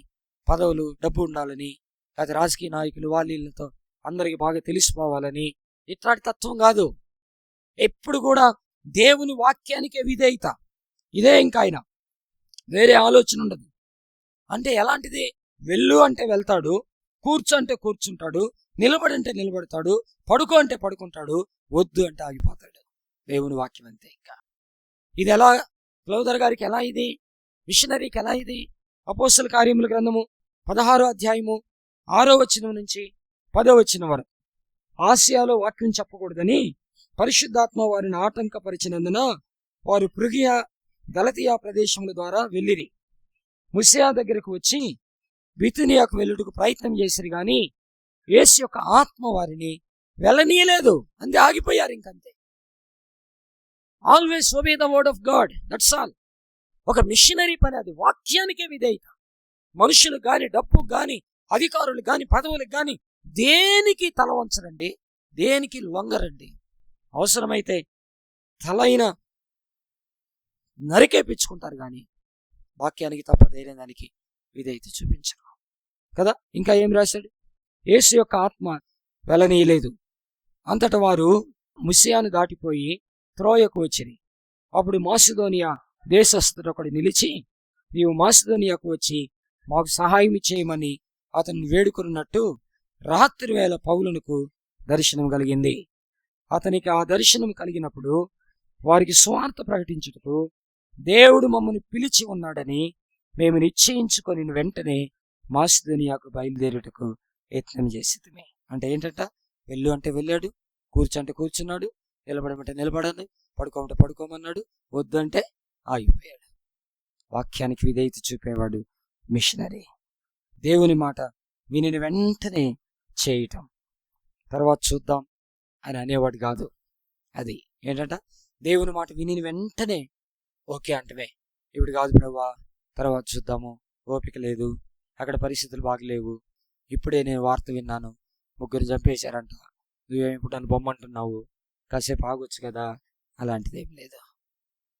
పదవులు, డబ్బు ఉండాలని, లేకపోతే రాజకీయ నాయకులు వాళ్ళతో అందరికి బాగా తెలిసిపోవాలని, ఇట్లాంటి తత్వం కాదు. ఎప్పుడు కూడా దేవుని వాక్యానికే విధేయత. ఇదే ఇంకా ఆయన, వేరే ఆలోచన ఉండదు. అంటే ఎలాంటిది? వెళ్ళు అంటే వెళ్తాడు, కూర్చో అంటే కూర్చుంటాడు, నిలబడంటే నిలబడతాడు, పడుకో అంటే పడుకుంటాడు, వద్దు అంటే ఆగిపోతాడు. దేవుని వాక్యం అంతే. ఇంకా ఇది ఎలా క్లౌదర్ గారికి ఎలా ఇది, మిషనరీకి ఎలా ఇది? అపోస్తల కార్యముల గ్రంథము 16వ అధ్యాయము 6వ వచనం నుంచి 10వ వచనం వరకు, ఆసియాలో వాక్యం చెప్పకూడదని పరిశుద్ధాత్మ వారిని ఆటంకపరిచినందున వారు ఫ్రుగియా, గలతియా ప్రదేశముల ద్వారా వెళ్ళిరి. ముసియా దగ్గరకు వచ్చి బితునియాకు వెళ్ళుటకు ప్రయత్నం చేసిరు, గాని యేసు యొక్క ఆత్మ వారిని వెళ్ళనీయలేదు, అంతే, ఆగిపోయారు. ఇంకంతే. Always obey the word of God, that's all. ఒక మిషనరీ పని అది, వాక్యానికే విధేయత. మనుషులకు గాని, డబ్బుకు గాని, అధికారులకు గాని, పదవులకు గాని దేనికి తల వంచరండి, దేనికి లొంగరండి. అవసరమైతే తలైన నరికేపించుకుంటారు, కానీ వాక్యానికి తప్ప ధైర్యం దానికి విధేయత చూపించరు కదా. ఇంకా ఏం రాశాడు? యేసు యొక్క ఆత్మ వెళ్ళనీయలేదు. అంతటా వారు ముసియాను దాటిపోయి త్రోయకు వచ్చిరి. అప్పుడు మాసిదోనియా దేశస్థుడు ఒకడు నిలిచి, నీవు మాసిదోనియాకు వచ్చి మాకు సహాయం చేయమని అతన్ని వేడుకున్నట్టు రాత్రి వేళ పౌలునకు దర్శనం కలిగింది. అతనికి ఆ దర్శనం కలిగినప్పుడు వారికి సువార్త ప్రకటించుటకు దేవుడు మమ్మల్ని పిలిచి ఉన్నాడని మేము నిశ్చయించుకొని వెంటనే మాసిదోనియాకు బయలుదేరుటకు యత్నం చేసితిమి. అంటే ఏంటంట, వెళ్ళు అంటే వెళ్ళాడు, కూర్చోంటే కూర్చున్నాడు, నిలబడమంటే నిలబడాలి, పడుకోమంటే పడుకోమన్నాడు, వద్దు అంటే ఆగిపోయాడు. వాక్యానికి విధేయత చూపేవాడు మిషనరీ. దేవుని మాట విని వెంటనే చేయటం, తర్వాత చూద్దాం అని అనేవాడు కాదు. అది ఏంటంట, దేవుని మాట విని వెంటనే ఓకే అంటవే, ఇప్పుడు కాదు ప్రభువా, తర్వాత చూద్దాము, ఓపిక లేదు, అక్కడ పరిస్థితులు బాగలేవు, ఇప్పుడే నేను వార్త విన్నాను, 3 చంపేశారంట, నువ్వేమి ఇప్పుడు నన్ను బొమ్మంటున్నావు, కాసేపు ఆగొచ్చు కదా. అలాంటిది ఏం లేదు.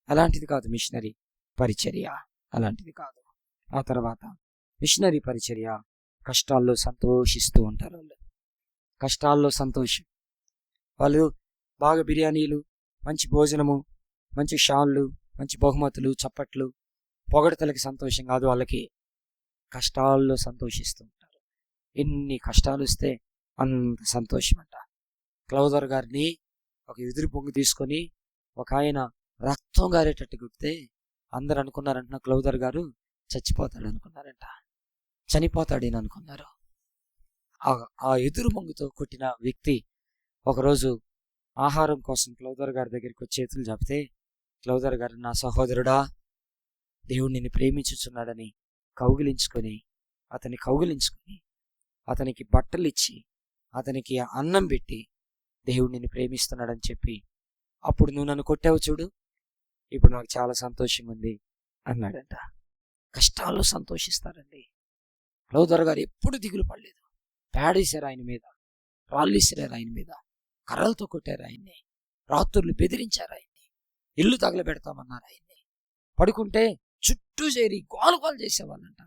అలాంటిది కాదు మిషనరీ పరిచర్య, అలాంటిది కాదు. ఆ తర్వాత మిషనరీ పరిచర్య కష్టాల్లో సంతోషిస్తూ ఉంటారు. వాళ్ళు కష్టాల్లో సంతోషం. వాళ్ళు బాగా బిర్యానీలు, మంచి భోజనము, మంచి షాళ్ళు, మంచి బహుమతులు, చప్పట్లు, పొగడతలకి సంతోషం కాదు. వాళ్ళకి కష్టాల్లో సంతోషిస్తూ ఉంటారు. ఎన్ని కష్టాలు వస్తే అంత సంతోషం అంట. క్లౌదర్ గారిని ఒక ఎదురు పొంగు తీసుకొని ఒక ఆయన రక్తం గారేటట్టు గుర్తే అందరు అనుకున్నారంట క్లౌదర్ గారు చచ్చిపోతాడు అనుకున్నారంట, చనిపోతాడని అనుకున్నారు. ఆ ఎదురు పొంగుతో కొట్టిన వ్యక్తి ఒకరోజు ఆహారం కోసం క్లౌదర్ గారి దగ్గరికి వచ్చి చేతులు చాపితే క్లౌదర్ గారు, నా సహోదరుడా, దేవుడు నిన్ను ప్రేమించుచున్నాడని కౌగిలించుకొని అతనికి బట్టలు ఇచ్చి అతనికి అన్నం పెట్టి దేవుడు నిన్ను ప్రేమిస్తున్నాడని చెప్పి, అప్పుడు నువ్వు నన్ను కొట్టావు చూడు, ఇప్పుడు నాకు చాలా సంతోషంగా ఉంది అన్నాడంట. కష్టాల్లో సంతోషిస్తారండి. క్లౌదర్ గారు ఎప్పుడు దిగులు పడలేదు. పేడేశారు ఆయన మీద, రాళ్ళు ఇసిరారు ఆయన మీద, కర్రలతో కొట్టారు ఆయన్ని, రాత్రులు బెదిరించారు ఆయన్ని, ఇల్లు తగలబెడతామన్నారు ఆయన్ని, పడుకుంటే చుట్టూ చేరి గోలు చేసేవాళ్ళంట.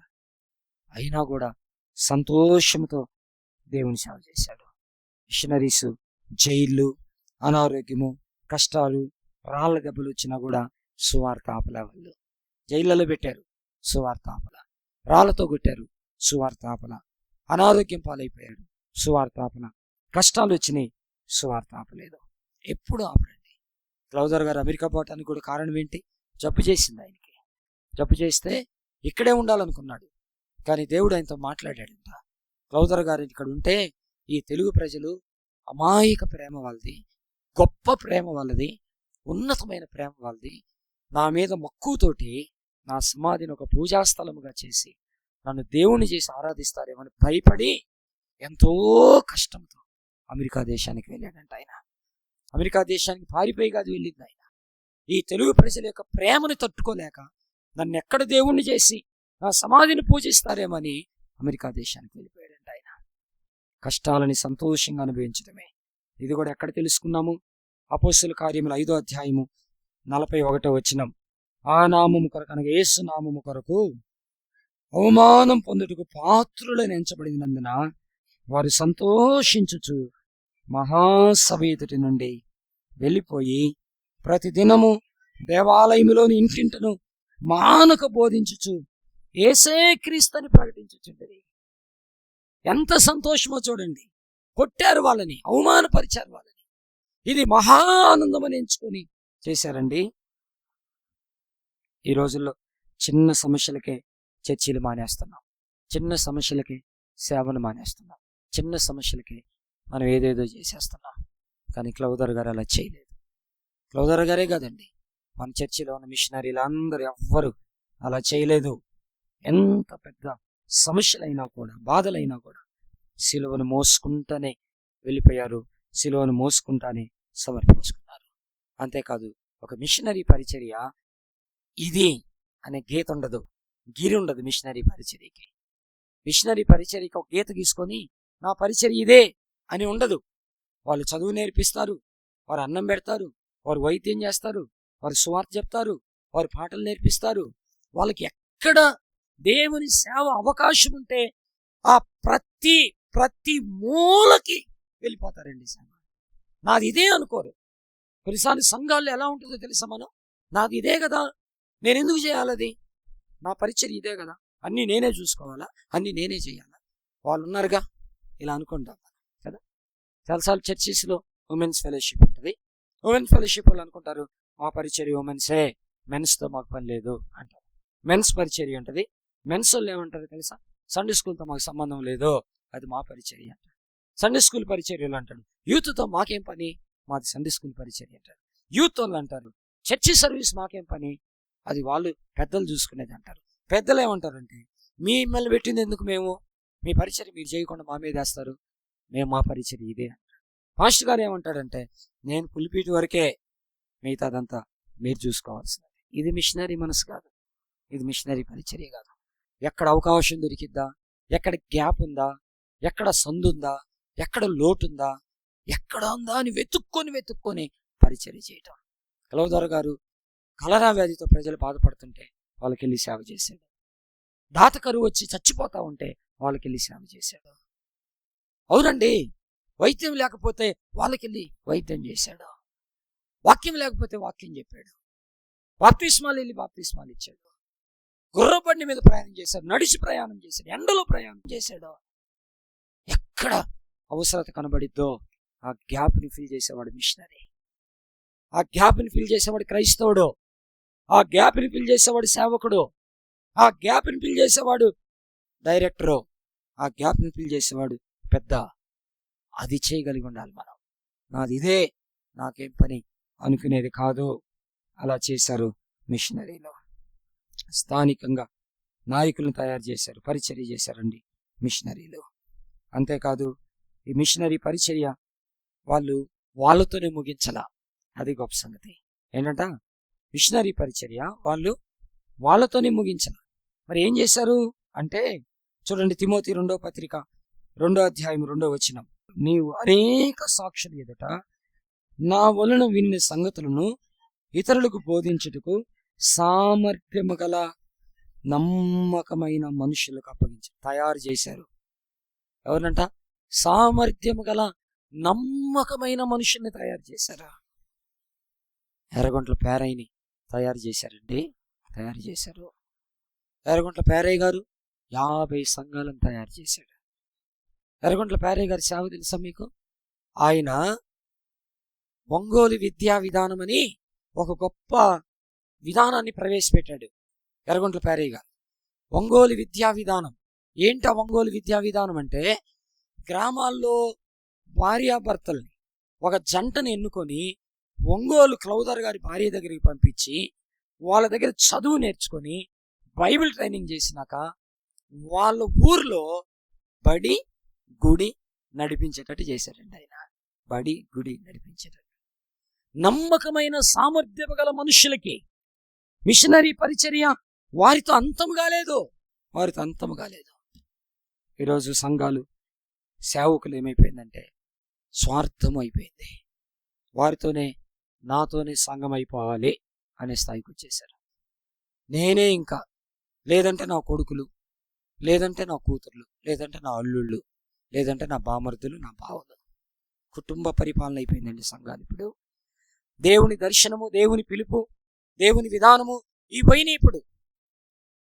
అయినా కూడా సంతోషంతో దేవుని సేవ చేశాడు. మిషనరీస్ జైళ్ళు, అనారోగ్యము, కష్టాలు, రాళ్ళ దెబ్బలు వచ్చినా కూడా సువార్త ఆపల. వాళ్ళు జైళ్ళలో పెట్టారు, సువార్త ఆపల. రాళ్లతో కొట్టారు, సువార్త ఆపల. అనారోగ్యం పాలైపోయాడు, సువార్త ఆపల. కష్టాలు వచ్చినాయి, సువార్త ఆపలేదు. ఎప్పుడు ఆపడండి. క్లౌదర్ గారు అమెరికా పోవటానికి కూడా కారణం ఏంటి? జబ్బు చేసింది ఆయనకి. జబ్బు చేస్తే ఇక్కడే ఉండాలనుకున్నాడు, కానీ దేవుడు ఆయనతో మాట్లాడాడంట. క్లౌదర్ గారు ఇక్కడ ఉంటే ఈ తెలుగు ప్రజలు అమాయక ప్రేమ వాళ్ళది, గొప్ప ప్రేమ వాళ్ళది, ఉన్నతమైన ప్రేమ వాళ్ళది, నా మీద మక్కువతోటి నా సమాధిని ఒక పూజాస్థలముగా చేసి నన్ను దేవుని చేసి ఆరాధిస్తారేమని భయపడి ఎంతో కష్టంతో అమెరికా దేశానికి వెళ్ళాడంట ఆయన. అమెరికా దేశానికి పారిపోయి కాదు వెళ్ళింది ఆయన. ఈ తెలుగు ప్రజల యొక్క ప్రేమను తట్టుకోలేక నన్ను ఎక్కడ దేవుణ్ణి చేసి నా సమాధిని పూజిస్తారేమని అమెరికా దేశానికి వెళ్ళిపోయాడంట ఆయన. కష్టాలని సంతోషంగా అనుభవించడమే. ఇది కూడా ఎక్కడ తెలుసుకున్నాము? అపోస్తలుల కార్యములు 5వ అధ్యాయము 41వ వచనం. ఆ నామము కొరకు అనగా యేసు నామము కొరకు అవమానం పొందుటకు పాత్రులను ఎంచబడినందున వారు సంతోషించుచు మహాసభ ఎదుటి నుండి వెళ్ళిపోయి ప్రతిదినము దేవాలయములోని ఇంటింటను మానక బోధించుచు యేసే క్రీస్తుని ప్రకటించుచుండేది. ఎంత సంతోషమో చూడండి. కొట్టారు వాళ్ళని, అవమానపరిచారు వాళ్ళని, ఇది మహా ఆనందం అని ఎంచుకొని చేశారండి. ఈ రోజుల్లో చిన్న సమస్యలకే చర్చిలు మానేస్తున్నాం, చిన్న సమస్యలకే సేవను మానేస్తున్నాం, చిన్న సమస్యలకే మనం ఏదేదో చేసేస్తున్నాం. కానీ క్లౌదర్ గారు అలా చేయలేదు. క్లౌదర్ గారే కాదండి, మన చర్చిలో ఉన్న మిషనరీలు అందరూ ఎవ్వరు అలా చేయలేదు. ఎంత పెద్ద సమస్యలైనా కూడా, బాధలైనా కూడా సిలువను మోసుకుంటానే వెళ్ళిపోయారు, సిలువను మోసుకుంటానే సమర్పించుకున్నారు. అంతేకాదు, ఒక మిషనరీ పరిచర్య ఇది అనే గీత ఉండదు, గిరి ఉండదు. మిషనరీ పరిచర్యకి, మిషనరీ పరిచర్యకి ఒక గీత గీసుకొని నా పరిచర్య ఇదే అని ఉండదు. వాళ్ళు చదువు నేర్పిస్తారు, వారు అన్నం పెడతారు, వారు వైద్యం చేస్తారు, వారు సువార్త చెప్తారు, వారు పాటలు నేర్పిస్తారు. వాళ్ళకి ఎక్కడ దేవుని సేవ అవకాశం ఉంటే ఆ ప్రతి మూలకి వెళ్ళిపోతారండి. సేవ నాది ఇదే అనుకోరు. కొన్నిసార్లు సంఘాల్లో ఎలా ఉంటుందో తెలుసా? నాది ఇదే కదా, నేను ఎందుకు చేయాలది? నా పరిచర్య ఇదే కదా, అన్నీ నేనే చూసుకోవాలా, అన్నీ నేనే చేయాలా, వాళ్ళు ఉన్నారుగా, ఇలా అనుకుంటాం కదా. చాలాసార్లు చర్చిస్లో ఉమెన్స్ ఫెలోషిప్ ఉంటుంది. ఉమెన్స్ ఫెలోషిప్ వాళ్ళు అనుకుంటారు మా పరిచర్య ఉమెన్సే, మెన్స్తో మాకు పని లేదు అంటారు. మెన్స్ పరిచర్య ఉంటుంది. మెన్స్ వాళ్ళు ఏమంటారు తెలుసా, సండే స్కూల్తో మాకు సంబంధం లేదు, అది మా పరిచర్య అంటారు. సండే స్కూల్ పరిచర్యలు అంటాడు. యూత్తో మాకేం పని, మాది సండే స్కూల్ పరిచర్య అంటారు. యూత్ వాళ్ళు అంటారు చర్చి సర్వీస్ మాకేం పని, అది వాళ్ళు పెద్దలు చూసుకునేది అంటారు. పెద్దలు ఏమంటారంటే మిమ్మల్ని పెట్టింది ఎందుకు, మేము మీ పరిచర్య మీరు చేయకుండా మా మీద వేస్తారు, మేము మా పరిచర్య ఇదే అంటారు. పాస్టర్ గారు ఏమంటాడంటే నేను పులిపీటి వరకే, మిగతాదంతా మీరు చూసుకోవాల్సింది. ఇది మిషనరీ మనసు కాదు, ఇది మిషనరీ పరిచర్య కాదు. ఎక్కడ అవకాశం దొరికిద్దా, ఎక్కడ గ్యాప్ ఉందా, ఎక్కడ సందుందా, ఎక్కడ లోటుందా, ఎక్కడ ఉందా అని వెతుక్కొని పరిచర్య చేయటం. కలవదొర గారు కలరా వ్యాధితో ప్రజలు బాధపడుతుంటే వాళ్ళకెళ్ళి సేవ చేశాడు. దాత కరువు వచ్చి చచ్చిపోతా ఉంటే వాళ్ళకెళ్ళి సేవ చేశాడు. అవునండి, వైద్యం లేకపోతే వాళ్ళకెళ్ళి వైద్యం చేశాడు. వాక్యం లేకపోతే వాక్యం చెప్పాడు. బాప్తిస్మాలు వెళ్ళి బాప్తిస్మాలు ఇచ్చాడు. గుర్రబండి మీద ప్రయాణం చేశాడు, నడిచి ప్రయాణం చేశాడు, ఎండలో ప్రయాణం చేశాడు. ఎక్కడ అవసరత కనబడిద్దో ఆ గ్యాప్ని ఫిల్ చేసేవాడు మిషనరీ. ఆ గ్యాప్ని ఫిల్ చేసేవాడు క్రైస్తవుడు. ఆ గ్యాప్ని ఫిల్ చేసేవాడు సేవకుడు. ఆ గ్యాప్ని ఫిల్ చేసేవాడు డైరెక్టరు. ఆ గ్యాప్ని ఫిల్ చేసేవాడు పెద్ద. అది చేయగలిగి ఉండాలి మనం. నాది ఇదే, నాకేం పని అనుకునేది కాదు. అలా చేశారు మిషనరీలో. స్థానికంగా నాయకులను తయారు చేశారు, పరిచర్య చేశారండి మిషనరీలు. అంతేకాదు ఈ మిషనరీ పరిచర్య వాళ్ళతోనే ముగించాల. అది గొప్ప సంగతి ఏంటంట, మిషనరీ పరిచర్య వాళ్ళతోనే ముగించాల. మరి ఏం చేశారు అంటే చూడండి, తిమోతి 2వ పత్రిక 2వ అధ్యాయం 2వ వచనం, నీవు అనేక సాక్షుల ఎదుట నా వలన విన్న సంగతులను ఇతరులకు బోధించుటకు సామర్థ్యము గల నమ్మకమైన మనుషులకు అప్పగించారు, తయారు చేశారు. ఎవరంట, సామర్థ్యము గల నమ్మకమైన మనుషుల్ని తయారు చేశారా. ఎర్రగొంట్ల పేరయ్యని తయారు చేశారండి, తయారు చేశారు. ఎర్రగొంట్ల పేరయ్య గారు 50 సంఘాలను తయారు చేశాడు. ఎర్రగొంట్ల పేరయ్య గారి సేవ తెలుసా మీకు? ఆయన ఒంగోలు విద్యా విధానం అని ఒక గొప్ప విధానాన్ని ప్రవేశపెట్టాడు ఎర్రగొంట్ల పేరయ్య గారు. ఒంగోలు విద్యా విధానం ఏంటి? ఒంగోలు విద్యా విధానం అంటే గ్రామాల్లో భార్యాభర్తల్ని ఒక జంటను ఎన్నుకొని ఒంగోలు క్లౌదర్ గారి భార్య దగ్గరికి పంపించి వాళ్ళ దగ్గర చదువు నేర్చుకొని బైబిల్ ట్రైనింగ్ చేసినాక వాళ్ళ ఊర్లో బడి గుడి నడిపించేటట్టు చేశారండి ఆయన. బడి గుడి నడిపించేటట్టు నమ్మకమైన సామర్థ్యం గల మనుషులకి మిషనరీ పరిచర్య వారితో అంతము కాలేదు. ఈరోజు సంఘాలు సేవకులు ఏమైపోయిందంటే స్వార్థం అయిపోయింది. వారితోనే నాతోనే సంఘం అయిపోవాలి అనే స్థాయికి వచ్చేసారు. నేనే ఇంకా, లేదంటే నా కొడుకులు, లేదంటే నా కూతుర్లు, లేదంటే నా అల్లుళ్ళు, లేదంటే నా బామర్దులు, నా బావలు. కుటుంబ పరిపాలన అయిపోయిందండి సంఘాలు ఇప్పుడు. దేవుని దర్శనము, దేవుని పిలుపు, దేవుని విధానము ఇవైనా ఇప్పుడు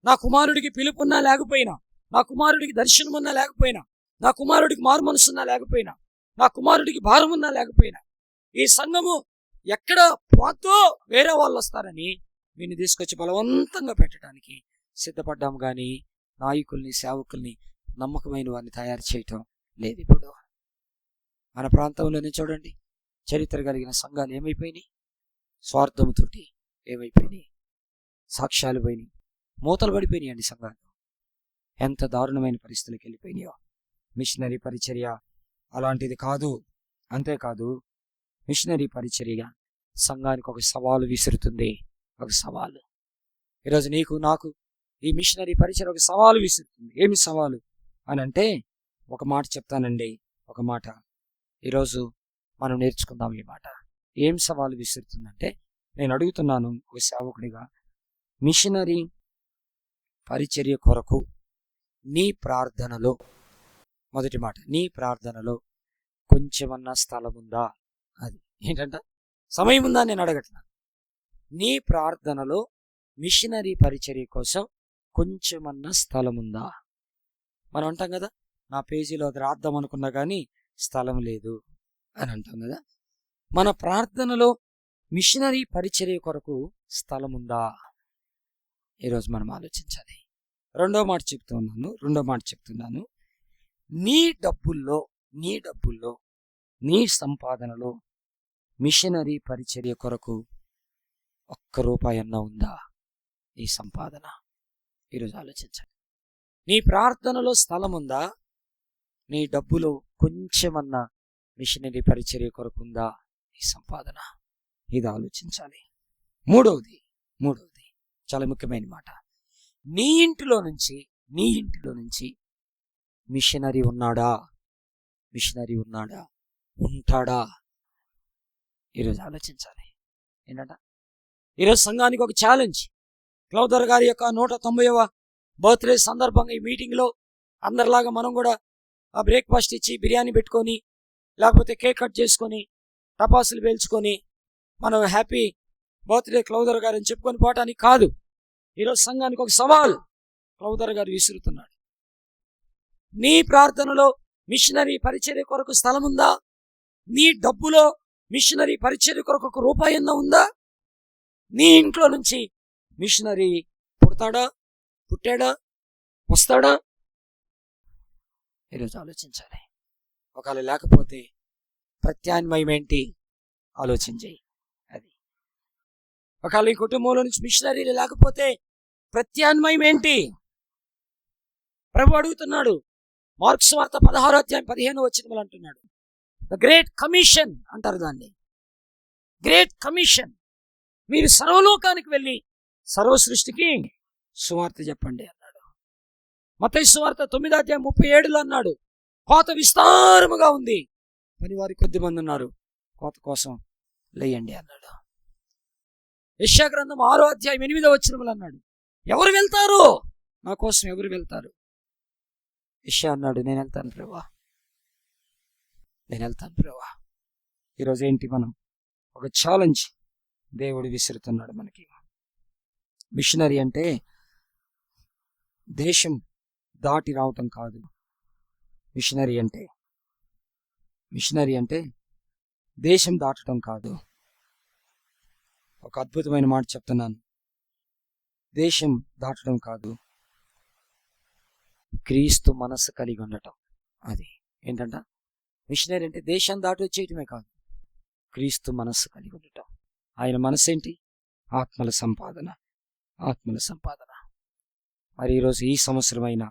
నా కుమారుడికి పిలుపున్నా లేకపోయినా, నా కుమారుడికి దర్శనమున్నా లేకపోయినా, నా కుమారుడికి మారు మనసున్నా లేకపోయినా, నా కుమారుడికి భారమున్నా లేకపోయినా, ఈ సంఘము ఎక్కడ పోతో వేరే వాళ్ళు వస్తారని వీడిని తీసుకొచ్చి బలవంతంగా పెట్టడానికి సిద్ధపడ్డాము. కానీ నాయకుల్ని, సేవకుల్ని, నమ్మకమైన వారిని తయారు చేయటం లేదు. ఇప్పుడు మన ప్రాంతంలోనే చూడండి, చరిత్ర కలిగిన సంఘాలు ఏమైపోయినాయి? స్వార్థముతోటి ఏమైపోయినాయి? సాక్ష్యాలు పోయినాయి, మూతలు పడిపోయినాయి అండి సంఘాలు. ఎంత దారుణమైన పరిస్థితులకు వెళ్ళిపోయినాయో. మిషనరీ పరిచర్య అలాంటిది కాదు. అంతేకాదు, మిషనరీ పరిచర్య సంఘానికి ఒక సవాలు విసురుతుంది. ఒక సవాలు ఈరోజు నీకు నాకు ఈ మిషనరీ పరిచర్య ఒక సవాలు విసురుతుంది. ఏమి సవాలు అని అంటే ఒక మాట చెప్తానండి. ఒక మాట ఈరోజు మనం నేర్చుకుందాం. ఈ మాట ఏం సవాలు విసురుతుందంటే, నేను అడుగుతున్నాను ఒక సేవకుడిగా, మిషనరీ పరిచర్య కొరకు నీ ప్రార్థనలో, మొదటి మాట, నీ ప్రార్థనలో కొంచెమన్నా స్థలం ఉందా? అది ఏంటంట, సమయం ఉందా నేను అడగట్లా. నీ ప్రార్థనలో మిషనరీ పరిచర్య కోసం కొంచెమన్నా స్థలం ఉందా? మనం అంటాం కదా, నా పేజీలో అది రాద్దాం అనుకున్నా కానీ స్థలం లేదు అని అంటాం కదా. మన ప్రార్థనలో మిషనరీ పరిచర్య కొరకు స్థలం ఉందా? ఈరోజు మనం ఆలోచించాలి. రెండో మాట చెప్తున్నాను, నీ డబ్బుల్లో నీ సంపాదనలో మిషనరీ పరిచర్య కొరకు ఒక్క రూపాయి అన్నా ఉందా? ఈ సంపాదన ఈరోజు ఆలోచించాలి. నీ ప్రార్థనలో స్థలం ఉందా? నీ డబ్బులో కొంచెమన్నా మిషనరీ పరిచర్య కొరకు ఉందా? ఈ సంపాదన, ఇది ఆలోచించాలి. మూడవది చాలా ముఖ్యమైన మాట, నీ ఇంటిలో నుంచి మిషనరీ ఉన్నాడా? ఉంటాడా? ఈరోజు ఆలోచించాలి. ఏంటంట, ఈరోజు సంఘానికి ఒక ఛాలెంజ్. క్లౌదర్ గారి యొక్క 190వ బర్త్డే సందర్భంగా ఈ మీటింగ్లో అందరిలాగా మనం కూడా ఆ బ్రేక్ఫాస్ట్ ఇచ్చి బిర్యానీ పెట్టుకొని, లేకపోతే కేక్ కట్ చేసుకొని, టపాసులు పేల్చుకొని మనం హ్యాపీ బర్త్డే క్లౌదర్ గారు అని చెప్పుకొని పోవటానికి కాదు. ఈరోజు సంఘానికి ఒక సవాల్ క్లౌదర్ గారు విసురుతున్నాడు. నీ ప్రార్థనలో మిషనరీ పరిచర్య కొరకు స్థలం ఉందా? నీ డబ్బులో మిషనరీ పరిచర్య కొరకు ఒక రూపాయి ఉందా? నీ ఇంట్లో నుంచి మిషనరీ పుట్టాడా? వస్తాడా? ఈరోజు ఆలోచించాలి. ఒకవేళ లేకపోతే ప్రత్యామ్నాయం ఏంటి ఆలోచించాయి. అది ఒకవేళ ఈ కుటుంబంలో నుంచి మిషనరీలు లేకపోతే ప్రత్యామ్నాయం ఏంటి? ప్రభు అడుగుతున్నాడు. మార్క్స్ వార్త 16:15 అంటున్నాడు, ద గ్రేట్ కమిషన్ అంటారు దాన్ని. గ్రేట్ కమిషన్, మీరు సర్వలోకానికి వెళ్ళి సర్వ సృష్టికి సువార్త చెప్పండి అన్నాడు. మత్తయి సువార్త 9:37 అన్నాడు, కోత విస్తారముగా ఉంది, పనివారి కొద్ది మంది ఉన్నారు, కోత కోసం లేయండి అన్నాడు. యెషయా గ్రంథం 6:8 అన్నాడు, ఎవరు వెళ్తారు నా కోసం? ఎవరు వెళ్తారు? యెషయా అన్నాడు, నేను వెళ్తాను ప్రభువా. ఈరోజు ఏంటి, మనం ఒక ఛాలెంజ్ దేవుడు విసురుతున్నాడు మనకి. మిషనరీ అంటే దేశం దాటి రావటం కాదు. మిషనరీ అంటే దేశం దాటడం కాదు. ఒక అద్భుతమైన మాట చెప్తున్నాను, దేశం దాటడం కాదు, క్రీస్తు మనస్సు కలిగి ఉండటం. అది ఏంటంట, మిషనరీ అంటే దేశం దాటి వచ్చేయటమే కాదు, క్రీస్తు మనస్సు కలిగి ఉండటం. ఆయన మనస్సు ఏంటి? ఆత్మల సంపాదన. మరి ఈరోజు ఈ సంవత్సరమైనా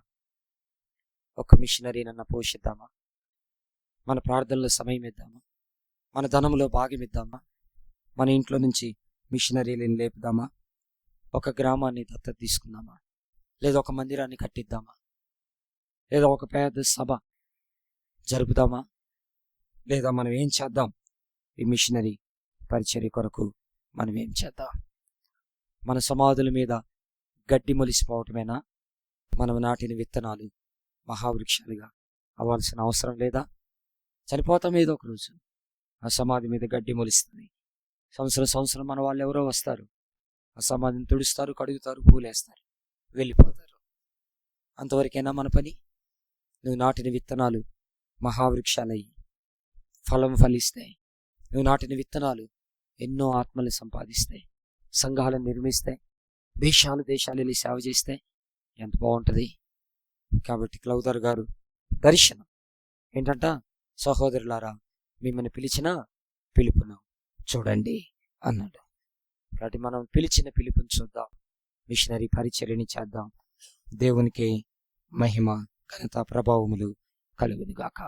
ఒక మిషనరీనన్నా పోషిద్దామా? మన ప్రార్థనలో సమయం ఇద్దామా? మన ధనంలో భాగం ఇద్దామా? మన ఇంట్లో నుంచి మిషనరీలను లేపుదామా? ఒక గ్రామాన్ని దత్తత తీసుకుందామా? లేదా ఒక మందిరాన్ని కట్టిద్దామా? లేదా ఒక పెద్ద సభ జరుపుదామా? లేదా మనం ఏం చేద్దాం? ఈ మిషనరీ పరిచర్య కొరకు మనం ఏం చేద్దాం? మన సమాధుల మీద గడ్డి మొలిసిపోవటమేనా? మనం నాటిన విత్తనాలు మహావృక్షాలుగా అవ్వాల్సిన అవసరం లేదా? చనిపోతాం ఏదో ఒక రోజు, ఆ సమాధి మీద గడ్డి మొలుస్తుంది. సంవత్సరం మన వాళ్ళు ఎవరో వస్తారు, ఆ సమాధిని తుడుస్తారు, కడుగుతారు, పూలేస్తారు, వెళ్ళిపోతారు. అంతవరకైనా మన పని? నువ్వు నాటిన విత్తనాలు మహావృక్షాలయ్యి ఫలం ఫలిస్తాయి. నువ్వు నాటిన విత్తనాలు ఎన్నో ఆత్మల్ని సంపాదిస్తాయి, సంఘాలను నిర్మిస్తాయి, దేశాలు వెళ్ళి సేవ చేస్తే ఎంత బాగుంటుంది. కాబట్టి క్లౌదర్ గారు దర్శనం ఏంటంట, సహోదరులారా మిమ్మల్ని పిలిచిన పిలుపును చూడండి అన్నాడు. కాబట్టి మనం పిలిచిన పిలుపుని చూద్దాం, మిషనరీ పరిచర్యని చేద్దాం. దేవునికి మహిమ ఘనత ప్రభావములు కలుగునుగాక.